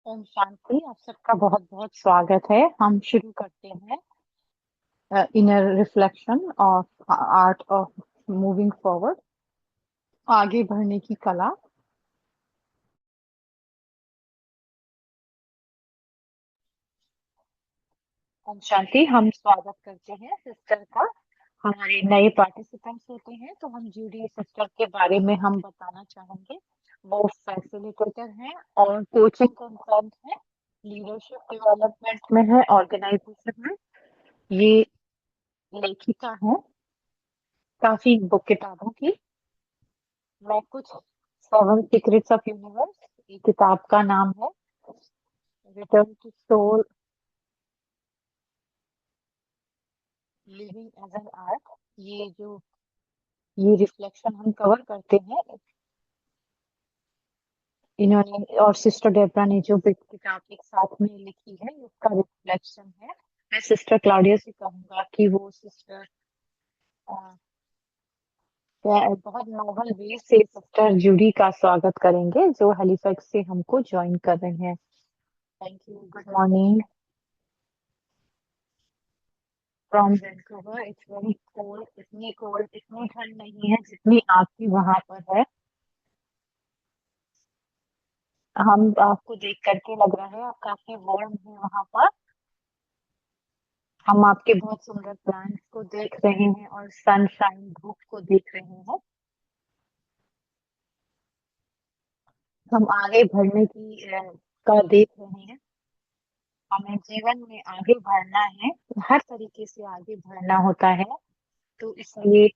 ओम शांति। आप सबका बहुत बहुत स्वागत है। हम शुरू करते हैं inner reflection of art of moving forward, आगे बढ़ने की कला। ओम शांति। हम स्वागत करते हैं सिस्टर का। हमारे नए पार्टिसिपेंट्स होते हैं तो हम जूडी सिस्टर के बारे में हम बताना चाहेंगे। वो फैसिलिटेटर हैं और कोचिंग कंसल्टेंट हैं, लीडरशिप डेवलपमेंट में है, ऑर्गेनाइजेशन में। ये लेखिका है काफी बुक किताबों की। मैं कुछ सेवन सीक्रेट्स ऑफ यूनिवर्स, ये किताब का नाम है। Return to soul, living as an art. ये जो ये रिफ्लेक्शन हम कवर करते हैं, इन्होंने और सिस्टर डेब्रा ने जो किताब एक साथ में लिखी है, उसका रिफ्लेक्शन है। मैं सिस्टर क्लाउडिया से कहूंगा कि वो सिस्टर बहुत नोबल वे से सिस्टर जूडी का स्वागत करेंगे, जो हेलिफैक्स से हमको ज्वाइन कर रहे हैं। Thank you. Good morning from Vancouver. It's very cold. इतनी कोल्ड, इतनी ठंड नहीं है जितनी आपकी वहां पर है। हम आपको देख करके लग रहा है आप काफी वार्म है वहां पर। हम आपके बहुत सुंदर प्लांट्स को देख रहे हैं और सनशाइन, धूप को देख रहे हैं। हम आगे बढ़ने का देख रहे हैं। हमें जीवन में आगे बढ़ना है, हर तरीके से आगे बढ़ना होता है। तो इसलिए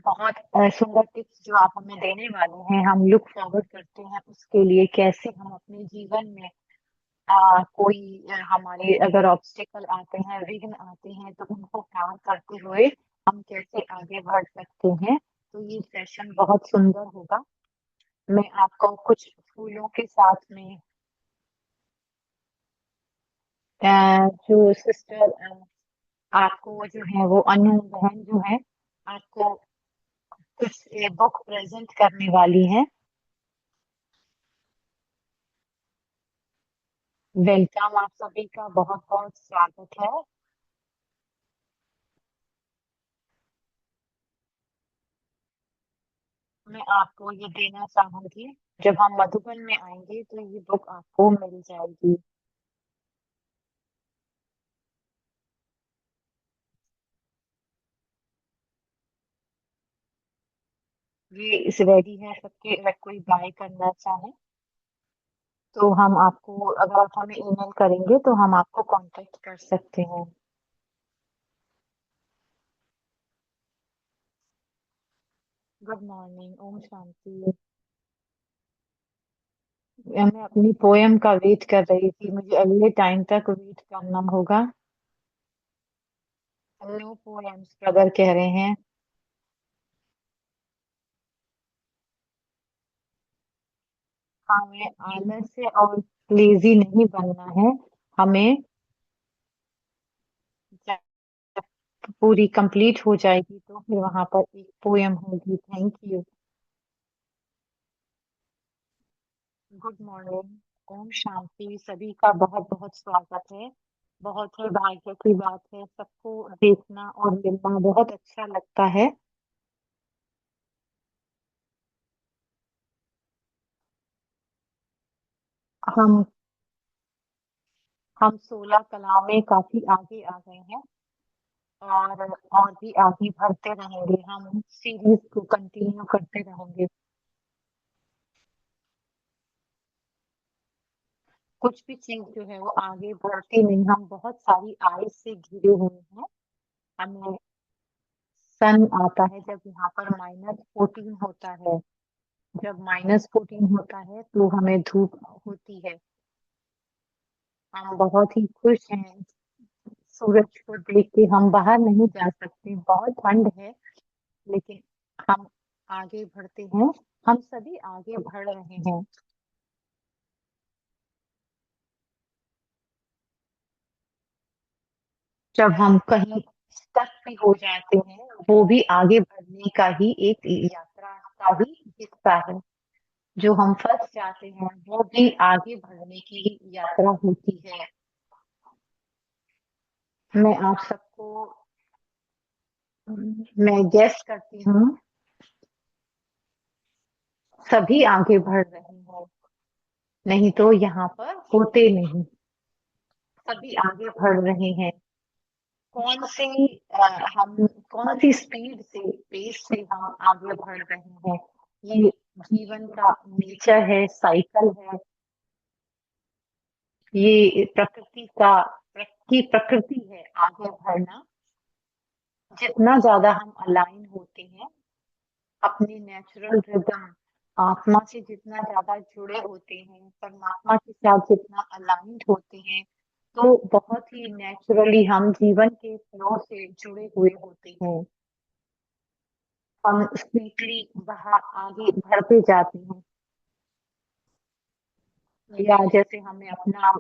बहुत सुंदर टिप्स जो आप हमें देने वाले हैं, हम लुक फॉरवर्ड करते हैं उसके लिए, कैसे हम अपने जीवन में कोई हमारे अगर ऑब्स्टिकल आते हैं, विघ्न आते हैं, तो उनको पार करते हुए हम कैसे आगे बढ़ सकते हैं। तो ये सेशन बहुत सुंदर होगा। मैं आपको कुछ फूलों के साथ में जो सिस्टर आपको वो जो है, वो अनु बहन जो है, आपको कुछ बुक प्रेजेंट करने वाली है। वेलकम, आप सभी का बहुत बहुत स्वागत है। मैं आपको ये देना चाहूंगी, जब हम मधुबन में आएंगे तो ये बुक आपको मिल जाएगी। ये इस रेडी है सबके, अगर कोई बाय करना चाहे तो हम आपको, अगर आप हमें ईमेल करेंगे तो हम आपको कांटेक्ट कर सकते हैं। Good morning. ओम शांति। मैं अपनी पोयम का वेट कर रही थी, मुझे अगले टाइम तक वेट करना होगा। न्यू पोएम्स ब्रदर कह रहे हैं। हमें आलस्य और लेजी नहीं बनना है। हमें जब पूरी कंप्लीट हो जाएगी तो फिर वहां पर एक पोयम होगी। Thank you. Good morning. ओम शांति। सभी का बहुत बहुत स्वागत है। बहुत ही भाग्य की बात है, सबको देखना और मिलना बहुत अच्छा लगता है। हम हम 16 कलाओं में काफी आगे आ गए हैं और भी आगे बढ़ते रहेंगे। हम सीरीज को कंटिन्यू करते रहेंगे। कुछ भी चीज जो है वो आगे बढ़ती नहीं, हम बहुत सारी आय से घिरे हुए हैं। हमें सन आता है जब यहाँ पर -14 होता है। जब -14 होता है तो हमें धूप होती है। हम बहुत ही खुश हैं। सूरज को देख के हम बाहर नहीं जा सकते, बहुत ठंड है, लेकिन हम आगे बढ़ते हैं। हम सभी आगे बढ़ रहे हैं। जब हम कहीं स्टक भी हो जाते हैं, वो भी आगे बढ़ने का ही एक यात्रा का ही हिस्सा है। जो हम फंस जाते हैं वो भी आगे बढ़ने की यात्रा होती है। मैं आप सबको मैं गेस करती हूँ सभी आगे बढ़ रहे हैं, नहीं तो यहाँ पर होते नहीं। सभी आगे बढ़ रहे हैं। कौन सी हम कौन सी स्पीड से पेस से हम आगे बढ़ रहे हैं, ये जीवन का नेचर है, साइकिल है। ये प्रकृति है आगे बढ़ना। जितना ज्यादा हम अलाइन होते हैं अपने नेचुरल रिदम, आत्मा से जितना ज्यादा जुड़े होते हैं, परमात्मा के साथ जितना अलाइंड होते हैं, तो बहुत ही नेचुरली हम जीवन के फ्लो से जुड़े हुए होते हैं। हम स्पीडली बाहर आगे बढ़ते जाते हैं। या जैसे हमें अपना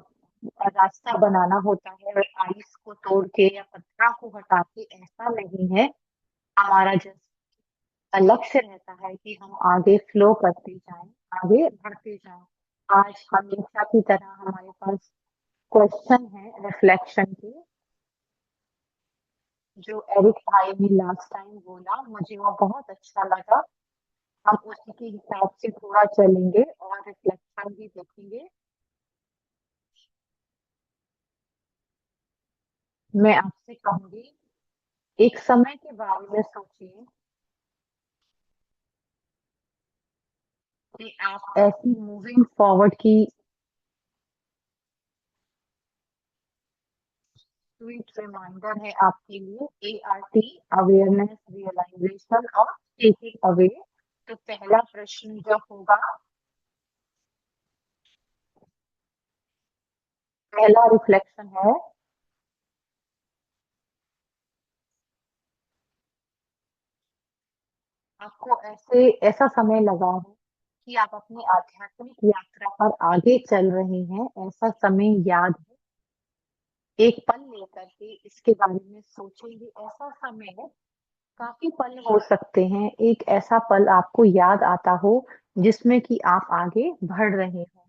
रास्ता बनाना होता है और आइस को तोड़ के या पत्थर को हटा के, ऐसा नहीं है। हमारा जस्ट लक्ष्य रहता है कि हम आगे फ्लो करते जाएं, आगे बढ़ते जाएं। आज हमेशा की तरह हमारे पास क्वेश्चन है रिफ्लेक्शन के, जो एरिक भाई ने लास्ट टाइम बोला, मुझे वो बहुत अच्छा लगा। हम उसी के हिसाब से थोड़ा चलेंगे और रिफ्लेक्शन भी देखेंगे। मैं आपसे कहूंगी, एक समय के बारे में सोचिए कि आप ऐसी मूविंग फॉरवर्ड की स्वीट रिमाइंडर है आपके लिए, ART, अवेयरनेस, रियलाइजेशन और टेकिंग अवे। तो पहला प्रश्न जो होगा, पहला रिफ्लेक्शन है, आपको ऐसा समय लगा है कि आप अपनी आध्यात्मिक यात्रा पर आगे चल रहे हैं, ऐसा समय याद है? एक पल लेकर के इसके बारे में सोचेंगे। ऐसा समय, काफी पल हो सकते हैं, एक ऐसा पल आपको याद आता हो जिसमें कि आप आगे बढ़ रहे हो।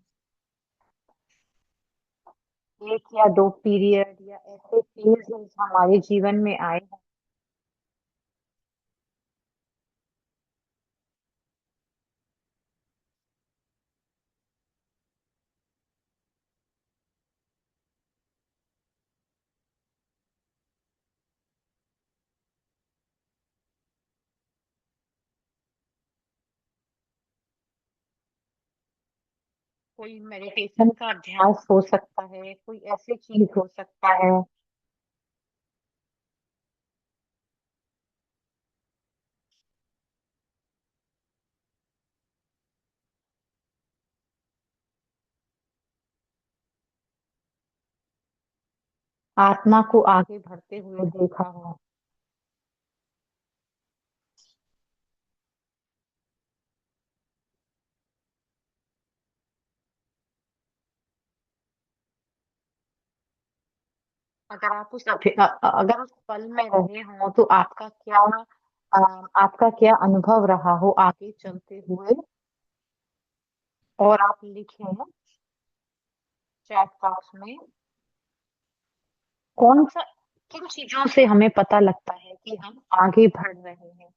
एक या दो पीरियड या ऐसे फेजेस हमारे जीवन में आए हैं। कोई मेडिटेशन का अभ्यास हो सकता है, कोई ऐसी चीज हो सकता है। आत्मा को आगे बढ़ते हुए देखा हो। अगर उस पल में रहे हो तो आपका क्या अनुभव रहा हो आगे चलते हुए, और आप लिखें चैट बॉक्स में। कौन सा किन चीजों से हमें पता लगता है कि हम आगे बढ़ रहे हैं?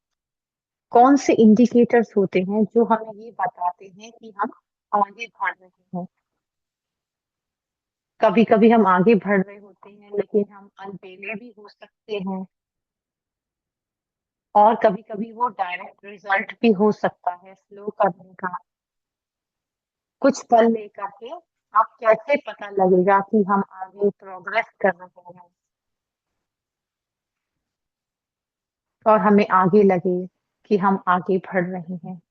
कौन से इंडिकेटर्स होते हैं जो हमें ये बताते हैं कि हम आगे बढ़ रहे हैं? कभी कभी हम आगे बढ़ रहे होते हैं लेकिन हम अनपेले भी हो सकते हैं, और कभी कभी वो डायरेक्ट रिजल्ट भी हो सकता है फ्लो करने का। कुछ पल लेकर के आप कैसे पता लगेगा कि हम आगे प्रोग्रेस कर रहे हैं और हमें आगे लगे कि हम आगे बढ़ रहे हैं?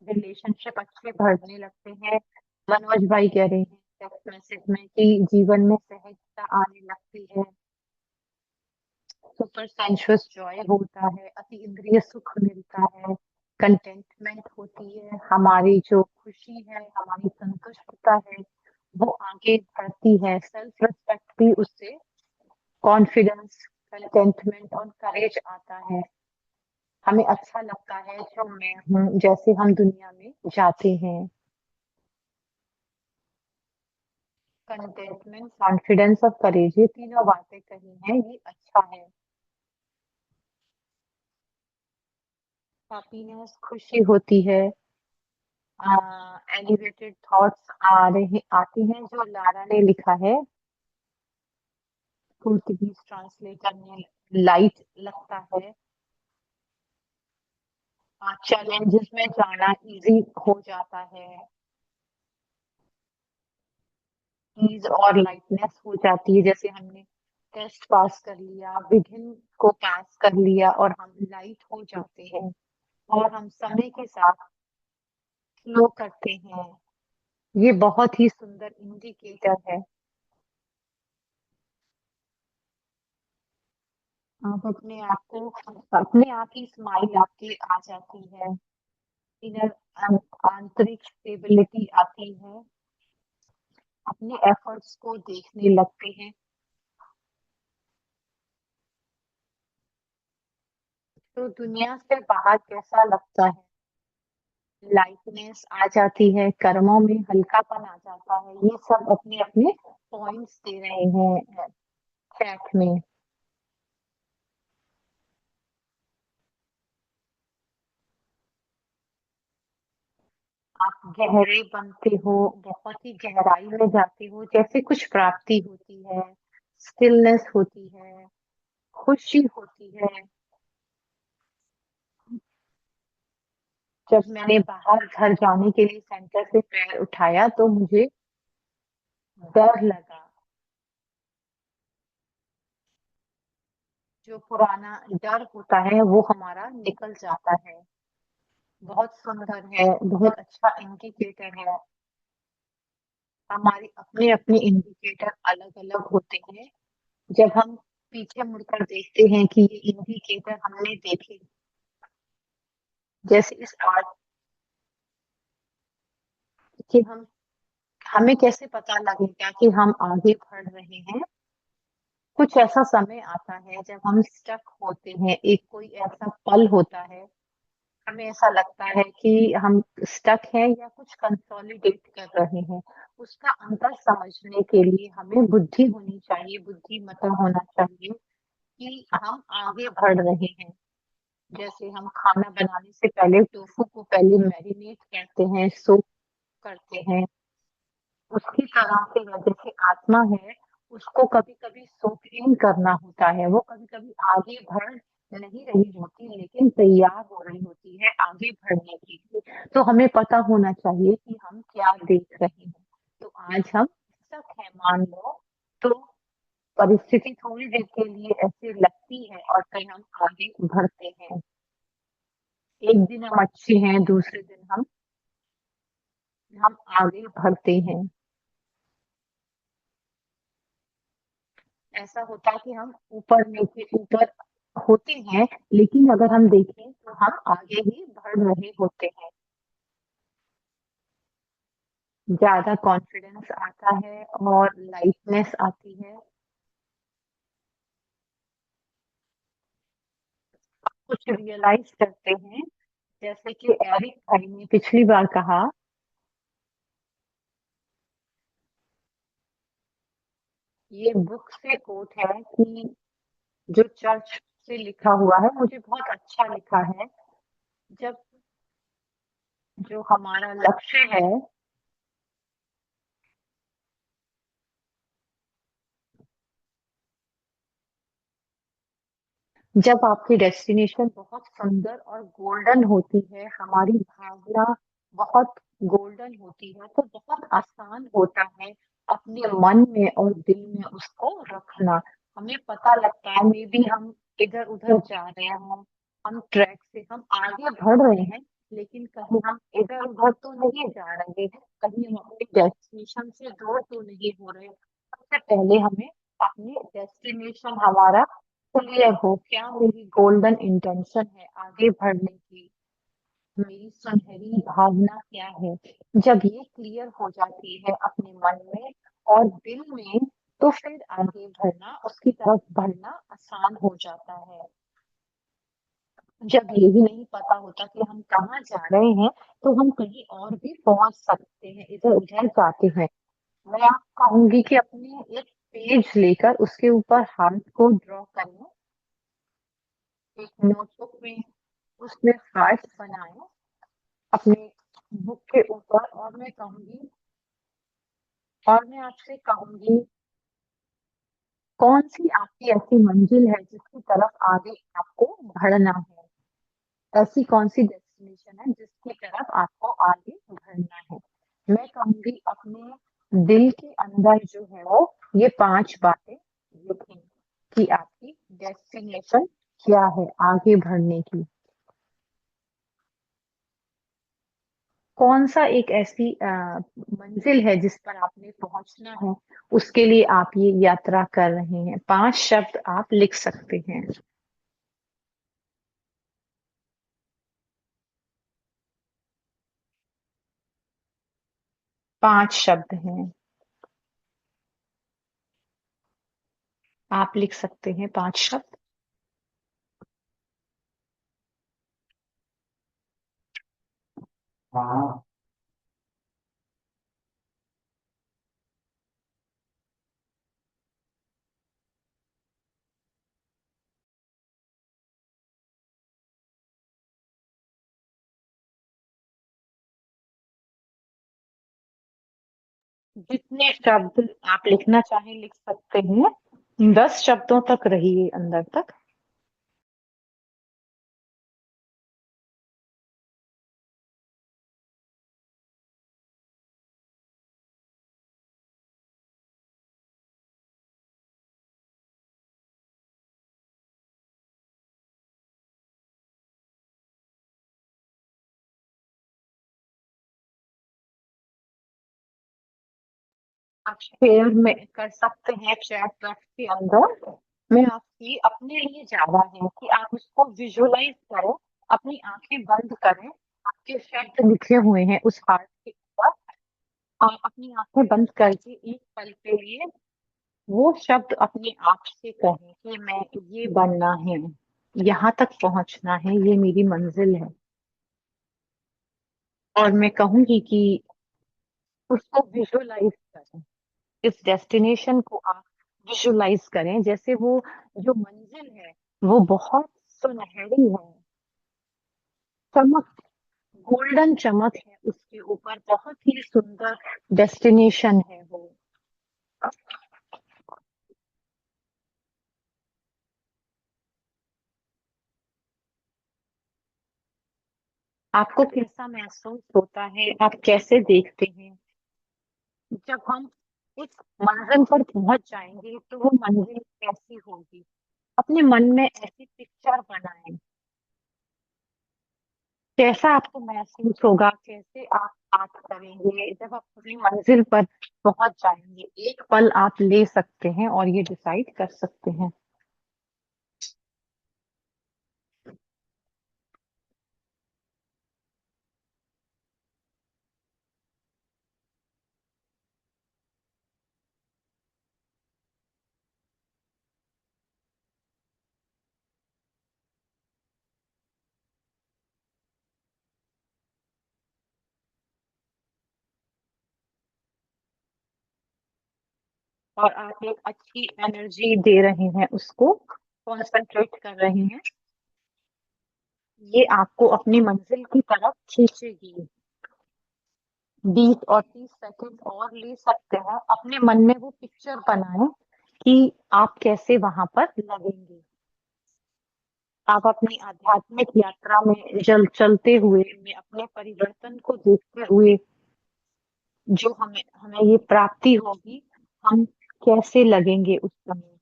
रिलेशनशिप अच्छे बढ़ने लगते हैं। मनोज भाई कह रहे हैं टेक्स्ट मैसेज में कि जीवन में सहजता आने लगती है, सुपर सेंशुअस जॉय होता है, अति इंद्रिय सुख मिलता है, कंटेंटमेंट होती है, हमारी जो खुशी है, हमारी संतुष्टता है, वो आगे बढ़ती है, सेल्फ रिस्पेक्ट भी उससे, कॉन्फिडेंस। कंटेंटमेंट और करेज आता है। हमें अच्छा लगता है जो मैं हूँ, जैसे हम दुनिया में जाते हैं। कंटेंटमेंट, कॉन्फिडेंस और करेज, ये तीनों बातें कही हैं, ये अच्छा है। हैप्पीनेस, खुशी होती है। एलिवेटेड थॉट्स आ रहे आती हैं, जो लारा ने लिखा है पुर्तगीज ट्रांसलेटर में। लाइट लगता है। चैलेंजेस में जाना इजी हो जाता है। ईज और लाइटनेस हो जाती है, जैसे हमने टेस्ट पास कर लिया, विघ्न को पास कर लिया और हम लाइट हो जाते हैं। और हम समय के साथ फ्लो करते हैं। ये बहुत ही सुंदर इंडिकेटर है। आप अपने आप को, अपने आप ही स्माइल आपके आ जाती है। इनर आंतरिक स्टेबिलिटी आती है। अपने एफर्ट्स को देखने लगते हैं। तो दुनिया से बाहर कैसा लगता है? लाइटनेस आ जाती है, कर्मों में हल्कापन आ जाता है। ये सब अपने अपने पॉइंट्स दे रहे हैं चैट में। आप गहरे बनते हो, बहुत ही गहराई में जाते हो, जैसे कुछ प्राप्ति होती है, स्टिलनेस होती है, खुशी होती है। जब मैंने बाहर घर जाने के लिए सेंटर से पैर उठाया तो मुझे डर लगा। जो पुराना डर होता है वो हमारा निकल जाता है। बहुत सुंदर है, बहुत अच्छा इंडिकेटर है। हमारे अपने अपने इंडिकेटर अलग अलग होते हैं। जब हम पीछे मुड़कर देखते हैं कि ये इंडिकेटर हमने देखे, जैसे इस आर्ट कि हम, हमें कैसे पता लगेगा कि हम आगे बढ़ रहे हैं? कुछ ऐसा समय आता है जब हम स्टक होते हैं, एक कोई ऐसा पल होता है, हमें ऐसा लगता है कि हम स्टक हैं या कुछ कंसोलिडेट कर रहे हैं। उसका अंतर समझने के लिए हमें बुद्धि होनी चाहिए, बुद्धिमत्ता होना चाहिए कि हम आगे बढ़ रहे हैं। जैसे हम खाना बनाने से पहले टोफू को पहले मैरिनेट करते हैं, सोक करते हैं, उसकी तरह से है जैसे आत्मा है, उसको कभी कभी सोक इन करना होता है। वो कभी कभी आगे बढ़ नहीं रही होती, लेकिन तैयार हो रही होती है आगे बढ़ने के लिए। तो हमें पता होना चाहिए कि हम क्या देख रहे हैं। तो आज हम तक है मान लो, तो परिस्थिति थोड़ी देर के लिए ऐसे लगती है और फिर हम आगे बढ़ते हैं। एक दिन हम अच्छे हैं, दूसरे दिन हम आगे बढ़ते हैं। ऐसा होता है कि हम ऊपर नीचे ऊपर होते हैं, लेकिन अगर हम देखें तो हम आगे ही बढ़ रहे होते हैं। ज्यादा कॉन्फिडेंस आता है और लाइटनेस आती है। कुछ रियलाइज करते हैं, जैसे कि एरिक भाई ने पिछली बार कहा, ये बुक से कोट है कि जो चर्च से लिखा हुआ है, मुझे बहुत अच्छा लिखा है। जब जो हमारा लक्ष्य है, जब आपकी डेस्टिनेशन बहुत सुंदर और गोल्डन होती है, हमारी भावना बहुत गोल्डन होती है, तो बहुत आसान होता है अपने मन में और दिल में उसको रखना। हमें पता लगता है मे बी हम इधर उधर जा रहे हैं, हम ट्रैक से हम आगे बढ़ रहे हैं, लेकिन कहीं हम इधर उधर तो नहीं जा रहे, कहीं हम अपने डेस्टिनेशन से दूर तो नहीं हो रहे। सबसे पहले हमें अपनी डेस्टिनेशन हमारा क्लियर हो, क्या मेरी गोल्डन इंटेंशन है आगे बढ़ने की, मेरी सुनहरी भावना क्या है। जब ये क्लियर हो जाती है अपने मन में और दिल में, तो फिर आगे बढ़ना, उसकी तरफ बढ़ना आसान हो जाता है। जब ये भी नहीं पता होता कि हम कहाँ जा रहे हैं, तो हम कहीं और भी पहुंच सकते हैं, इधर उधर जाते हैं। मैं आप कहूंगी कि अपने एक पेज लेकर उसके ऊपर हाथ को ड्रॉ करें, एक नोटबुक में उसमें हार्ट बनाएं अपने बुक के ऊपर। और मैं आपसे कहूंगी, कौन सी आपकी ऐसी मंजिल है जिसकी तरफ आगे आपको बढ़ना है? ऐसी कौन सी डेस्टिनेशन है जिसकी तरफ आपको आगे बढ़ना है? मैं कहूंगी अपने दिल के अंदर जो है वो ये 5 बातें लिखें कि आपकी डेस्टिनेशन क्या है आगे बढ़ने की। कौन सा एक ऐसी मंजिल है जिस पर आपने पहुंचना है, उसके लिए आप ये यात्रा कर रहे हैं? 5 शब्द आप लिख सकते हैं। 5 शब्द हैं, आप लिख सकते हैं 5 शब्द। हाँ। जितने शब्द आप लिखना चाहें लिख सकते हैं, 10 शब्दों तक रहिए अंदर तक। आप शेयर में कर सकते हैं चैट बॉक्स के अंदर। मैं आपकी अपने लिए ज्यादा है कि आप उसको विजुअलाइज करें, अपनी आंखें बंद करें, आपके शब्द लिखे हुए हैं उस हार्ट के ऊपर। आप अपनी आंखें बंद करके एक पल के लिए वो शब्द अपने आप से कहें कि मैं ये बनना है, यहाँ तक पहुंचना है, ये मेरी मंजिल है। और मैं कहूंगी कि उसको विजुअलाइज करें, इस डेस्टिनेशन को आप विजुअलाइज करें जैसे वो जो मंजिल है वो बहुत सुनहरी है, चमक, गोल्डन चमक है उसके ऊपर, बहुत ही सुंदर डेस्टिनेशन है वो। आपको कैसा महसूस होता है, आप कैसे देखते हैं जब हम उस मंजिल पर पहुंच जाएंगे तो वो मंजिल कैसी होगी? अपने मन में ऐसी पिक्चर बनाएं, कैसा आपको महसूस होगा, कैसे आप बात करेंगे जब आप अपनी मंजिल पर पहुंच जाएंगे? एक पल आप ले सकते हैं और ये डिसाइड कर सकते हैं। और आप एक अच्छी एनर्जी दे रहे हैं उसको, कॉन्सेंट्रेट कर रहे हैं, ये आपको अपनी मंजिल की तरफ खींचेगी। 20 और 30 सेकंड और ले सकते हैं, अपने मन में वो पिक्चर बनाएं कि आप कैसे वहां पर लगेंगे। आप अपनी आध्यात्मिक यात्रा में चलते हुए में अपने परिवर्तन को देखते हुए जो हमें हमें ये प्राप्ति होगी, हम कैसे लगेंगे उस समय।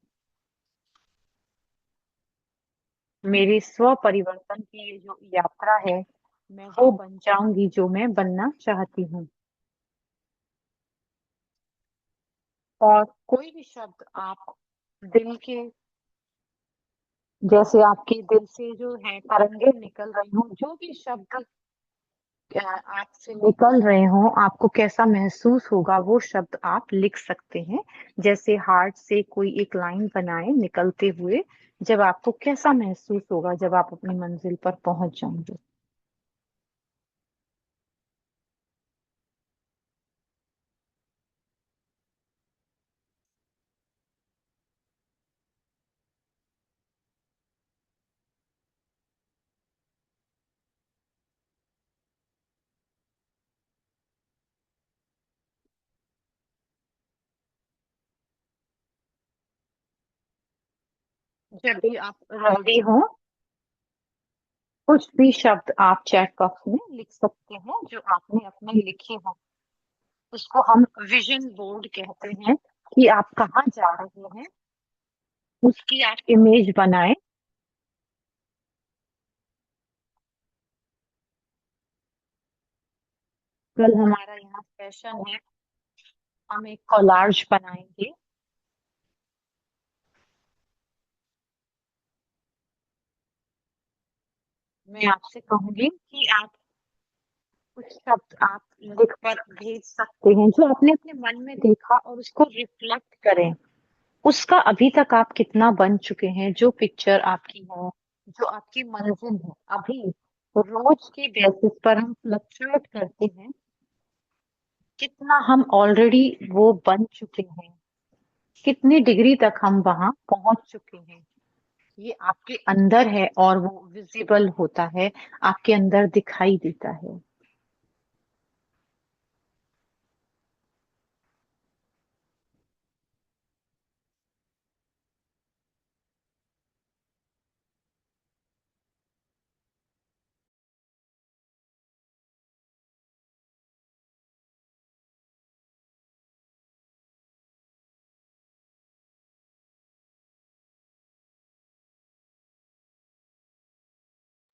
मेरे स्व परिवर्तन की ये जो यात्रा है, मैं वो बन जाऊंगी जो मैं बनना चाहती हूँ। और कोई भी शब्द आप दिल के, जैसे आपके दिल से जो है तरंगे निकल रही हूँ, जो भी शब्द आपसे निकल रहे हो, आपको कैसा महसूस होगा वो शब्द आप लिख सकते हैं। जैसे हार्ट से कोई एक लाइन बनाए निकलते हुए, जब आपको कैसा महसूस होगा जब आप अपनी मंजिल पर पहुंच जाएंगे। जब भी आप रेडी हो, कुछ भी शब्द आप चैट बॉक्स में लिख सकते हैं जो आपने अपने लिखे हो। उसको हम विजन बोर्ड कहते हैं, कि आप कहाँ जा रहे हैं उसकी आप इमेज बनाएं। कल हमारा यहाँ सेशन है, हम एक कोलाज बनाएंगे। मैं आपसे कहूंगी कि आप कुछ शब्द आप लिख कर भेज सकते हैं जो आपने अपने मन में देखा, और उसको रिफ्लेक्ट करें। उसका अभी तक आप कितना बन चुके हैं, जो पिक्चर आपकी है, जो आपकी मंजिल है। अभी रोज के बेसिस पर हम फ्लक्चुएट करते हैं, कितना हम ऑलरेडी वो बन चुके हैं, कितनी डिग्री तक हम वहां पहुंच चुके हैं। ये आपके अंदर है और वो विजिबल होता है, आपके अंदर दिखाई देता है।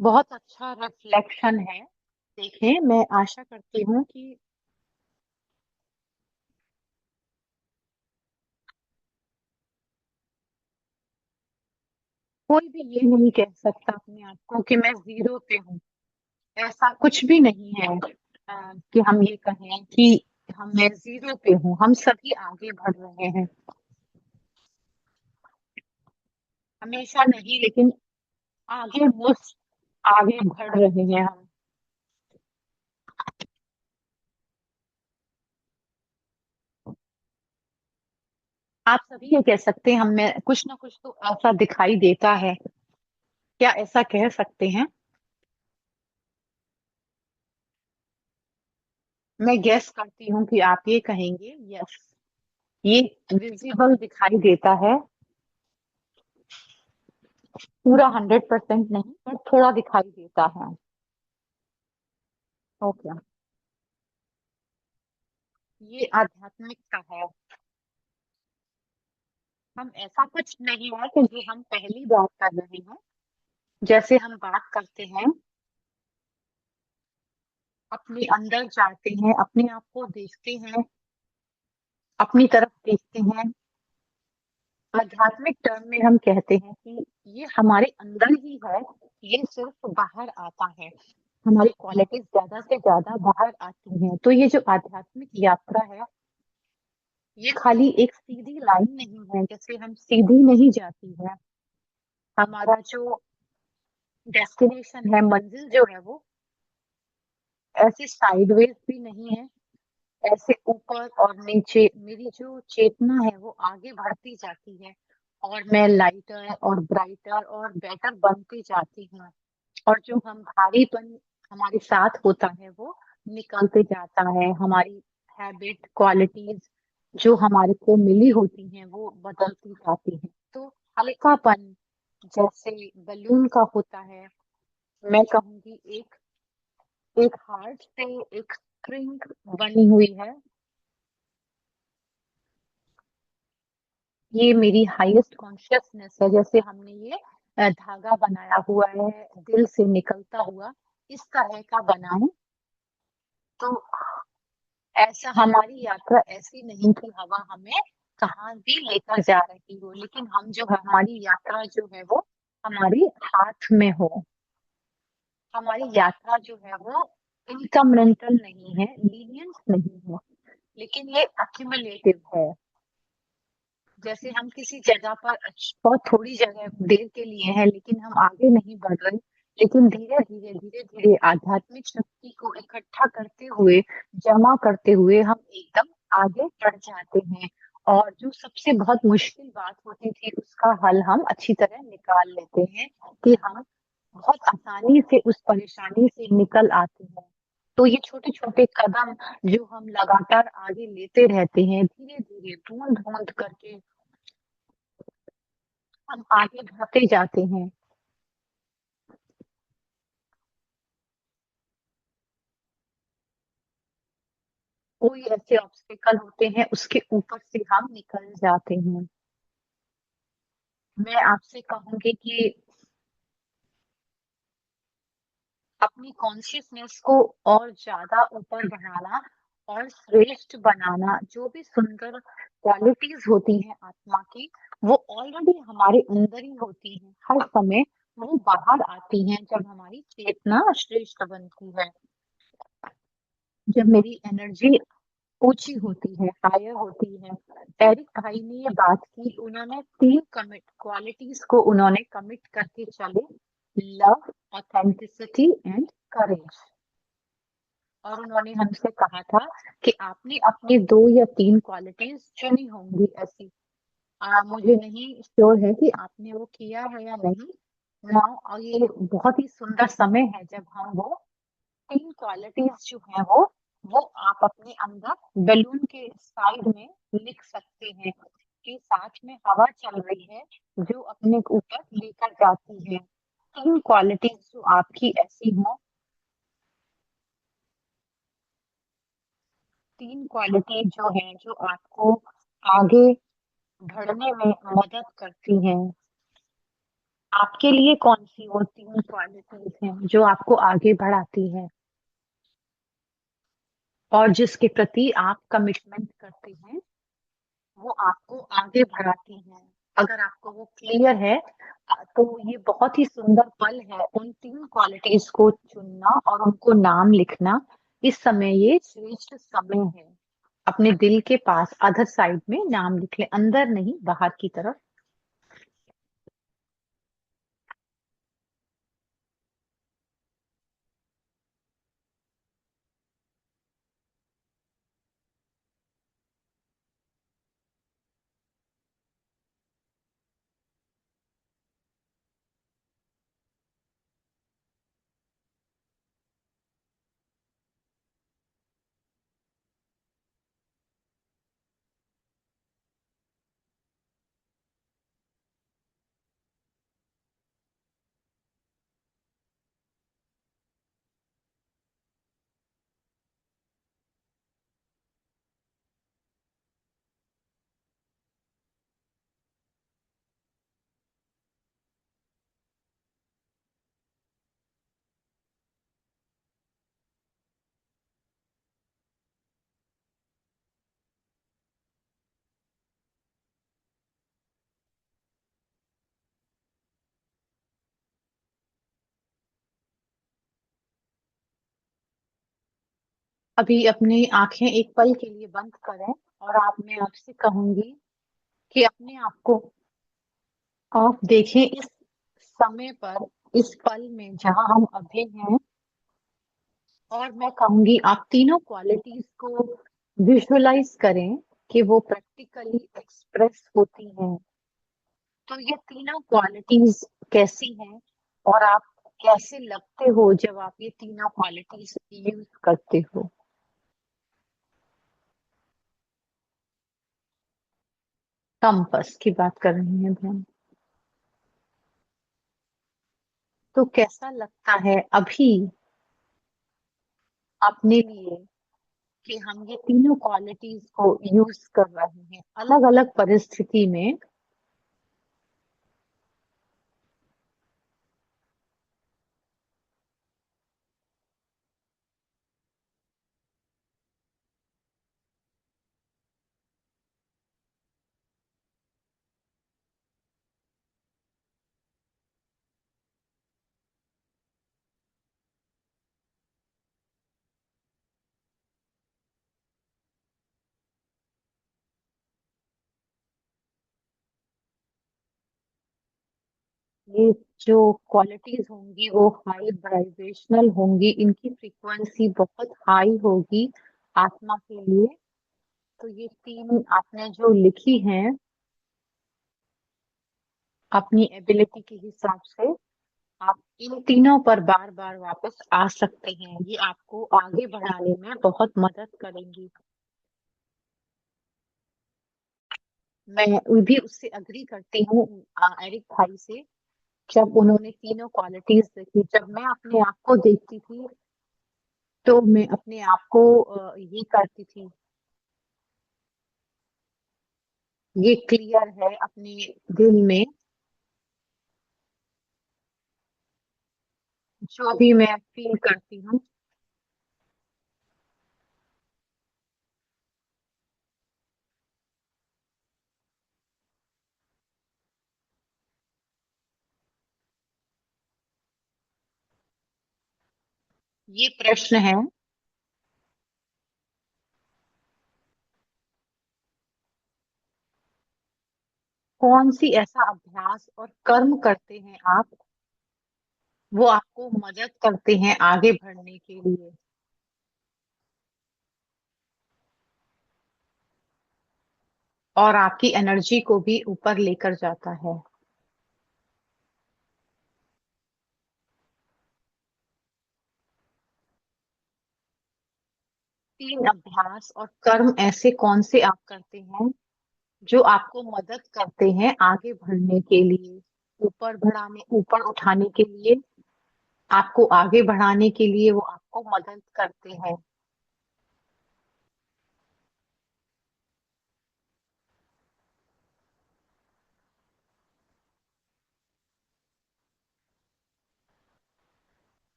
बहुत अच्छा रिफ्लेक्शन है। देखिए, मैं आशा करती हूँ कि कोई भी ये नहीं कह सकता अपने आप को कि मैं जीरो पे हूँ। ऐसा कुछ भी नहीं है कि हम ये कहें कि हम मैं जीरो पे हूँ। हम सभी आगे बढ़ रहे हैं, हमेशा नहीं लेकिन आगे most आगे बढ़ रहे हैं हम। आप सभी ये कह सकते हैं हमें कुछ ना कुछ तो ऐसा दिखाई देता है। क्या ऐसा कह सकते हैं? मैं गेस करती हूँ कि आप ये कहेंगे, यस, ये विजिबल दिखाई देता है। पूरा 100% नहीं, पर थोड़ा दिखाई देता है। ओके। ये आध्यात्मिकता है। हम ऐसा कुछ नहीं है कि जो हम पहली बात कर रहे हैं। जैसे हम बात करते हैं, अपने अंदर जाते हैं, अपने आप को देखते हैं, अपनी तरफ देखते हैं। आध्यात्मिक टर्म में हम कहते हैं कि ये हमारे अंदर ही है, ये सिर्फ बाहर आता है। हमारी क्वालिटीज ज्यादा से ज्यादा बाहर आती हैं। तो ये जो आध्यात्मिक यात्रा है, ये खाली एक सीधी लाइन नहीं है, जैसे हम सीधी नहीं जाती है। हमारा जो डेस्टिनेशन है, मंजिल जो है वो ऐसे साइडवेज भी नहीं है, ऐसे ऊपर और नीचे। मेरी जो चेतना है वो आगे बढ़ती जाती है, और मैं लाइटर और ब्राइटर और बेटर बनती जाती हूँ। और जो हम भारीपन हमारे साथ होता है वो निकलते जाता है। हमारी हैबिट क्वालिटीज जो हमारे को मिली होती हैं वो बदलती जाती हैं। तो हल्कापन जैसे बलून का होता है, मैं कहूंगी एक एक हार्ट से एक स्ट्रिंग बनी हुई है। ये मेरी हाईएस्ट कॉन्शियसनेस है। जैसे हमने ये धागा बनाया हुआ है, दिल से निकलता हुआ, इस तरह का बनाए। तो ऐसा हमारी यात्रा ऐसी नहीं कि हवा हमें कहाँ भी लेकर जा रही हो, लेकिन हम जो है, हमारी यात्रा जो है वो हमारी हाथ में हो। हमारी यात्रा जो है वो इनकमेंटल नहीं है, लीनियंस नहीं है, लेकिन ये अक्यूमुलेटिव है। जैसे हम किसी जगह पर बहुत थोड़ी जगह देर के लिए है, लेकिन हम आगे नहीं बढ़ रहे, लेकिन धीरे धीरे आध्यात्मिक शक्ति को इकट्ठा करते हुए, जमा करते हुए हम एकदम आगे बढ़ जाते हैं। और जो सबसे बहुत मुश्किल बात होती थी, उसका हल हम अच्छी तरह निकाल लेते हैं, कि हम बहुत आसानी से उस परेशानी से निकल आते हैं। तो ये छोटे छोटे कदम जो हम लगातार आगे लेते रहते हैं, धीरे धीरे बूंद बूंद करके हम आगे बढ़ते जाते हैं। कोई ऐसे ऑब्स्टिकल होते हैं, उसके ऊपर से हम निकल जाते हैं। मैं आपसे कहूंगी कि अपनी कॉन्शियसनेस को और ज्यादा ऊपर बढ़ाना और श्रेष्ठ बनाना, जो भी सुंदर क्वालिटीज होती हैं आत्मा की, वो ऑलरेडी हमारे अंदर ही होती हैं। हर समय वो बाहर आती हैं जब हमारी चेतना श्रेष्ठ बनती है, जब मेरी एनर्जी ऊंची होती है, हायर होती है। एरिक भाई ने ये बात की, उन्होंने तीन कमिट क्वालिटीज को उन्होंने कमिट करके चले: लव, ऑथेंटिसिटी एंड करेज। और उन्होंने हमसे कहा था कि आपने अपनी दो या तीन क्वालिटीज चुनी होंगी ऐसी। मुझे नहीं श्योर है कि आपने वो किया है या नहीं। नाउ और ये बहुत ही सुंदर समय है जब हम वो तीन क्वालिटीज जो है वो आप अपने अंदर बैलून के साइड में लिख सकते हैं, कि साथ में हवा चल रही है जो अपने ऊपर लेकर जाती है। तीन क्वालिटीज जो आपकी ऐसी हो, तीन क्वालिटी जो है जो आपको आगे बढ़ने में मदद करती हैं। आपके लिए कौन सी वो तीन क्वालिटीज हैं जो आपको आगे बढ़ाती हैं, और जिसके प्रति आप कमिटमेंट करते हैं, वो आपको आगे बढ़ाती हैं? अगर आपको वो क्लियर है, तो ये बहुत ही सुंदर पल है उन तीन क्वालिटीज को चुनना और उनको नाम लिखना। इस समय ये श्रेष्ठ समय है। अपने दिल के पास अधर साइड में नाम लिख ले, अंदर नहीं, बाहर की तरफ। अभी अपनी आंखें एक पल के लिए बंद करें, और मैं आपसे कहूंगी कि अपने आप को आप देखें इस समय पर, इस पल में जहां हम अभी हैं। और मैं कहूंगी आप तीनों क्वालिटीज को विजुअलाइज करें, कि वो प्रैक्टिकली एक्सप्रेस होती हैं। तो ये तीनों क्वालिटीज कैसी हैं, और आप कैसे लगते हो जब आप ये तीनों क्वालिटीज यूज करते हो? कंपास की बात कर रही हैं अभी हम। तो कैसा लगता है अभी अपने लिए, कि हम ये तीनों क्वालिटीज को यूज कर रहे हैं अलग अलग परिस्थिति में? ये जो क्वालिटीज होंगी वो हाई वाइब्रेशनल होंगी, इनकी फ्रीक्वेंसी बहुत हाई होगी आत्मा के लिए। तो ये तीन आपने जो लिखी हैं अपनी एबिलिटी के हिसाब से, आप इन तीनों पर बार बार वापस आ सकते हैं। ये आपको आगे बढ़ाने में बहुत मदद करेंगी। मैं भी उससे अग्री करती हूँ एरिक भाई से। जब उन्होंने तीनों क्वालिटीज देखी, जब मैं अपने आप को देखती थी तो मैं अपने आप को ये करती थी, ये क्लियर है अपने दिल में, जो भी मैं फील करती हूँ। ये प्रश्न है, कौन सी ऐसा अभ्यास और कर्म करते हैं आप, वो आपको मदद करते हैं आगे बढ़ने के लिए और आपकी एनर्जी को भी ऊपर लेकर जाता है। तीन अभ्यास और कर्म ऐसे कौन से आप करते हैं जो आपको मदद करते हैं आगे बढ़ने के लिए, ऊपर बढ़ाने, ऊपर उठाने के लिए, आपको आगे बढ़ाने के लिए वो आपको मदद करते हैं।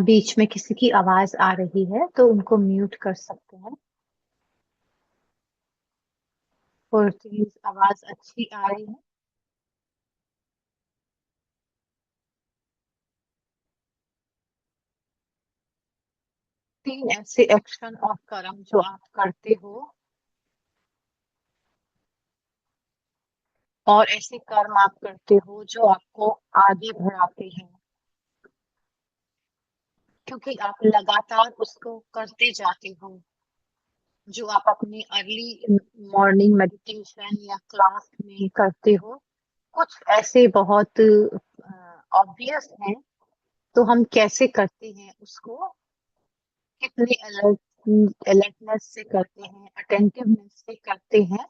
बीच में किसी की आवाज आ रही है तो उनको म्यूट कर सकते हैं। और प्लीज, आवाज अच्छी आ रही है। तीन ऐसे एक्शन और कर्म जो आप करते हो और ऐसे कर्म आप करते हो जो आपको आगे बढ़ाते हैं, क्योंकि आप लगातार उसको करते जाते हो। जो आप अपनी अर्ली मॉर्निंग मेडिटेशन या क्लास में करते हो, कुछ ऐसे बहुत ऑब्वियस हैं, तो हम कैसे करते हैं उसको, कितने अलर्टनेस से करते हैं, अटेंटिवनेस से करते हैं।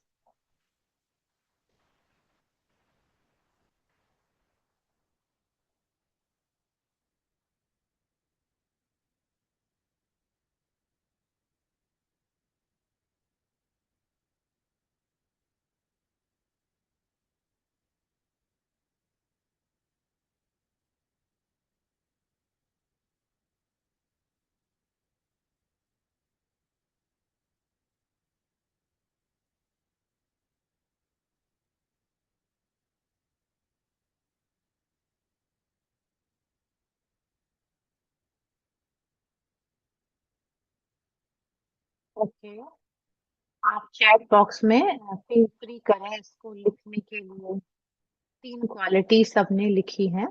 ओके, आप चैट बॉक्स में फील फ्री करें इसको लिखने के लिए। तीन क्वालिटी सबने लिखी है,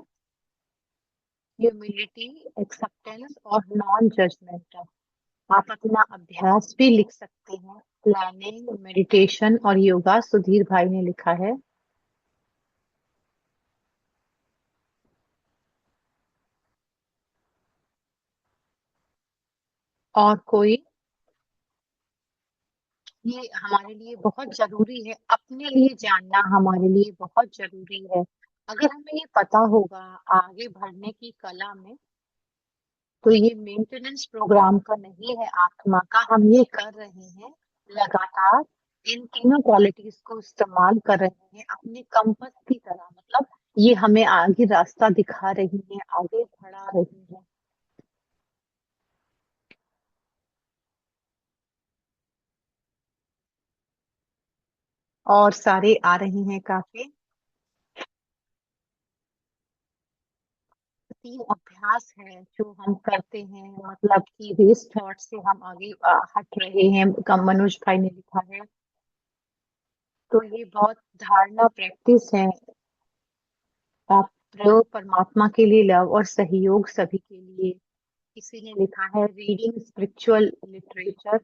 ह्यूमिलिटी, एक्सेप्टेंस और नॉन जजमेंटल। आप अपना अभ्यास भी लिख सकते हैं, प्लानिंग, मेडिटेशन और योगा, सुधीर भाई ने लिखा है। और कोई? ये हमारे लिए बहुत जरूरी है, अपने लिए जानना हमारे लिए बहुत जरूरी है। अगर हमें ये पता होगा आगे बढ़ने की कला में, तो ये मेंटेनेंस प्रोग्राम का नहीं है आत्मा का, हम ये कर रहे हैं लगातार, इन तीनों क्वालिटीज को इस्तेमाल कर रहे हैं अपने कंपस की तरह। मतलब ये हमें आगे रास्ता दिखा रही है, आगे बढ़ा रही है। और सारे आ रहे हैं काफी। तीन अभ्यास है जो हम करते हैं, मतलब कि वेस्ट थॉट से हम आगे हट रहे हैं, मनोज भाई ने लिखा है। तो ये बहुत धारणा प्रैक्टिस है। आप प्रयोग परमात्मा के लिए लव और सहयोग सभी के लिए। किसी ने लिखा है रीडिंग स्पिरिचुअल लिटरेचर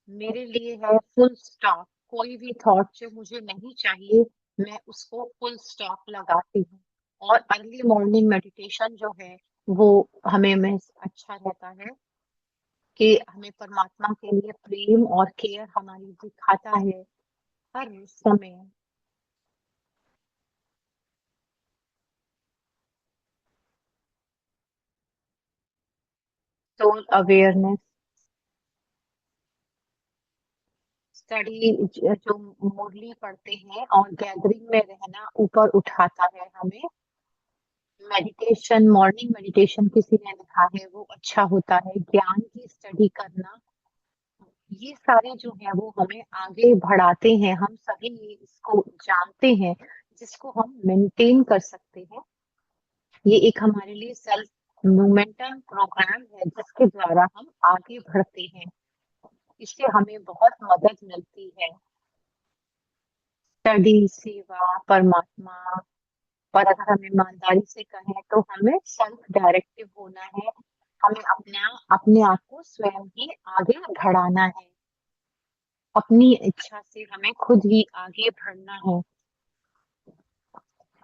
मेरे लिए है फुल स्टॉप। कोई भी थॉट जो मुझे नहीं चाहिए मैं उसको फुल स्टॉप लगाती हूँ। और अर्ली मॉर्निंग मेडिटेशन जो है वो हमें में अच्छा रहता है कि हमें परमात्मा के लिए प्रेम और केयर हमारी दिखाता है हर समय। सोल अवेयरनेस स्टडी जो मुरली पढ़ते हैं और गैदरिंग में रहना ऊपर उठाता है हमें। मेडिटेशन मॉर्निंग मेडिटेशन किसी ने लिखा है वो अच्छा होता है। ज्ञान की स्टडी करना ये सारे जो है वो हमें आगे बढ़ाते हैं। हम सभी इसको जानते हैं जिसको हम मेंटेन कर सकते हैं। ये एक हमारे लिए सेल्फ मोमेंटम प्रोग्राम है जिसके द्वारा हम आगे बढ़ते हैं। इससे हमें बहुत मदद मिलती है। स्टडी सेवा परमात्मा। और अगर हम ईमानदारी से कहें तो हमें सेल्फ डायरेक्टिव होना है। हमें अपने आप को स्वयं ही आगे बढ़ाना है। अपनी इच्छा से हमें खुद ही आगे बढ़ना है।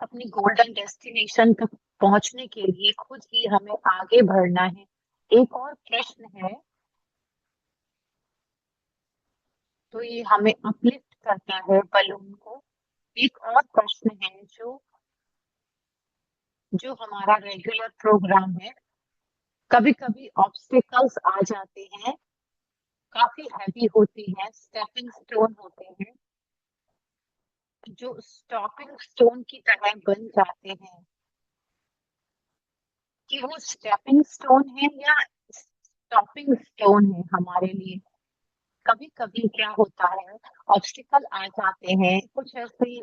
अपनी गोल्डन डेस्टिनेशन तक पहुंचने के लिए खुद ही हमें आगे बढ़ना है। एक और प्रश्न है तो ये हमें अपलिफ्ट करता है बलून को। एक और प्रश्न है जो जो हमारा रेगुलर प्रोग्राम है। कभी कभी ऑब्स्टिकल्स आ जाते हैं काफी हैवी होती हैं स्टेपिंग स्टोन होते हैं जो स्टॉपिंग स्टोन की तरह बन जाते हैं। कि वो स्टेपिंग स्टोन है या स्टॉपिंग स्टोन है हमारे लिए। कभी कभी क्या होता है ऑब्स्टिकल आ जाते हैं कुछ ऐसी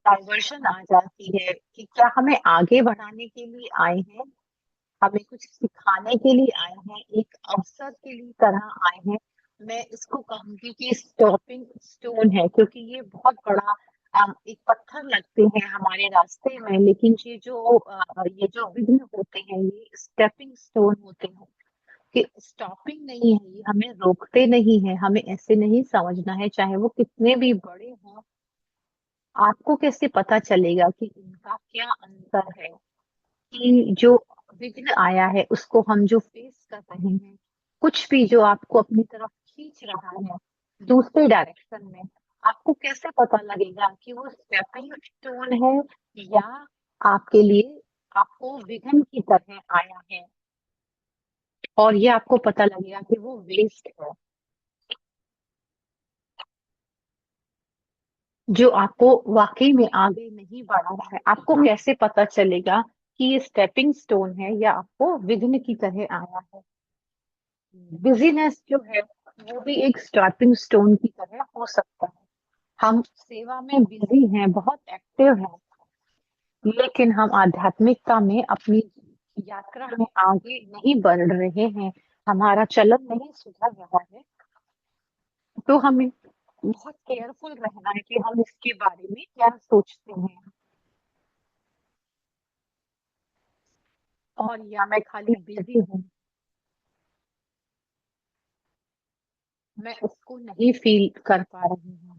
डाइवर्शन आ जाती है कि क्या हमें आगे बढ़ाने के लिए आए हैं हमें कुछ सिखाने के लिए आए हैं एक अवसर के लिए तरह आए हैं। मैं इसको कहूंगी कि स्टॉपिंग स्टोन है क्योंकि ये बहुत बड़ा एक पत्थर लगते हैं हमारे रास्ते में। लेकिन ये जो विघ्न होते हैं ये स्टेपिंग स्टोन होते हैं कि स्टॉपिंग नहीं है। ये हमें रोकते नहीं है। हमें ऐसे नहीं समझना है चाहे वो कितने भी बड़े हों। आपको कैसे पता चलेगा कि इनका क्या अंतर है कि जो विघ्न आया है उसको हम जो फेस कर रहे हैं कुछ भी जो आपको अपनी तरफ खींच रहा है दूसरे डायरेक्शन में आपको कैसे पता लगेगा कि वो स्टेपिंग स्टोन है या आपके लिए आपको विघ्न की तरह आया है। और ये आपको पता लगेगा कि वो वेस्ट है जो आपको वाकई में आगे नहीं बढ़ा रहा है। आपको कैसे पता चलेगा कि ये स्टेपिंग स्टोन है या आपको विघ्न की तरह आया है। बिजीनेस जो है वो भी एक स्टेपिंग स्टोन की तरह हो सकता है। हम सेवा में बिजी हैं बहुत एक्टिव हैं लेकिन हम आध्यात्मिकता में अपनी यात्रा में आगे नहीं बढ़ रहे हैं। हमारा चलन नहीं सुधर रहा है। तो हमें बहुत केयरफुल रहना है कि हम इसके बारे में क्या सोचते हैं। और या मैं खाली बिजी हूँ मैं उसको नहीं फील कर पा रही हूँ।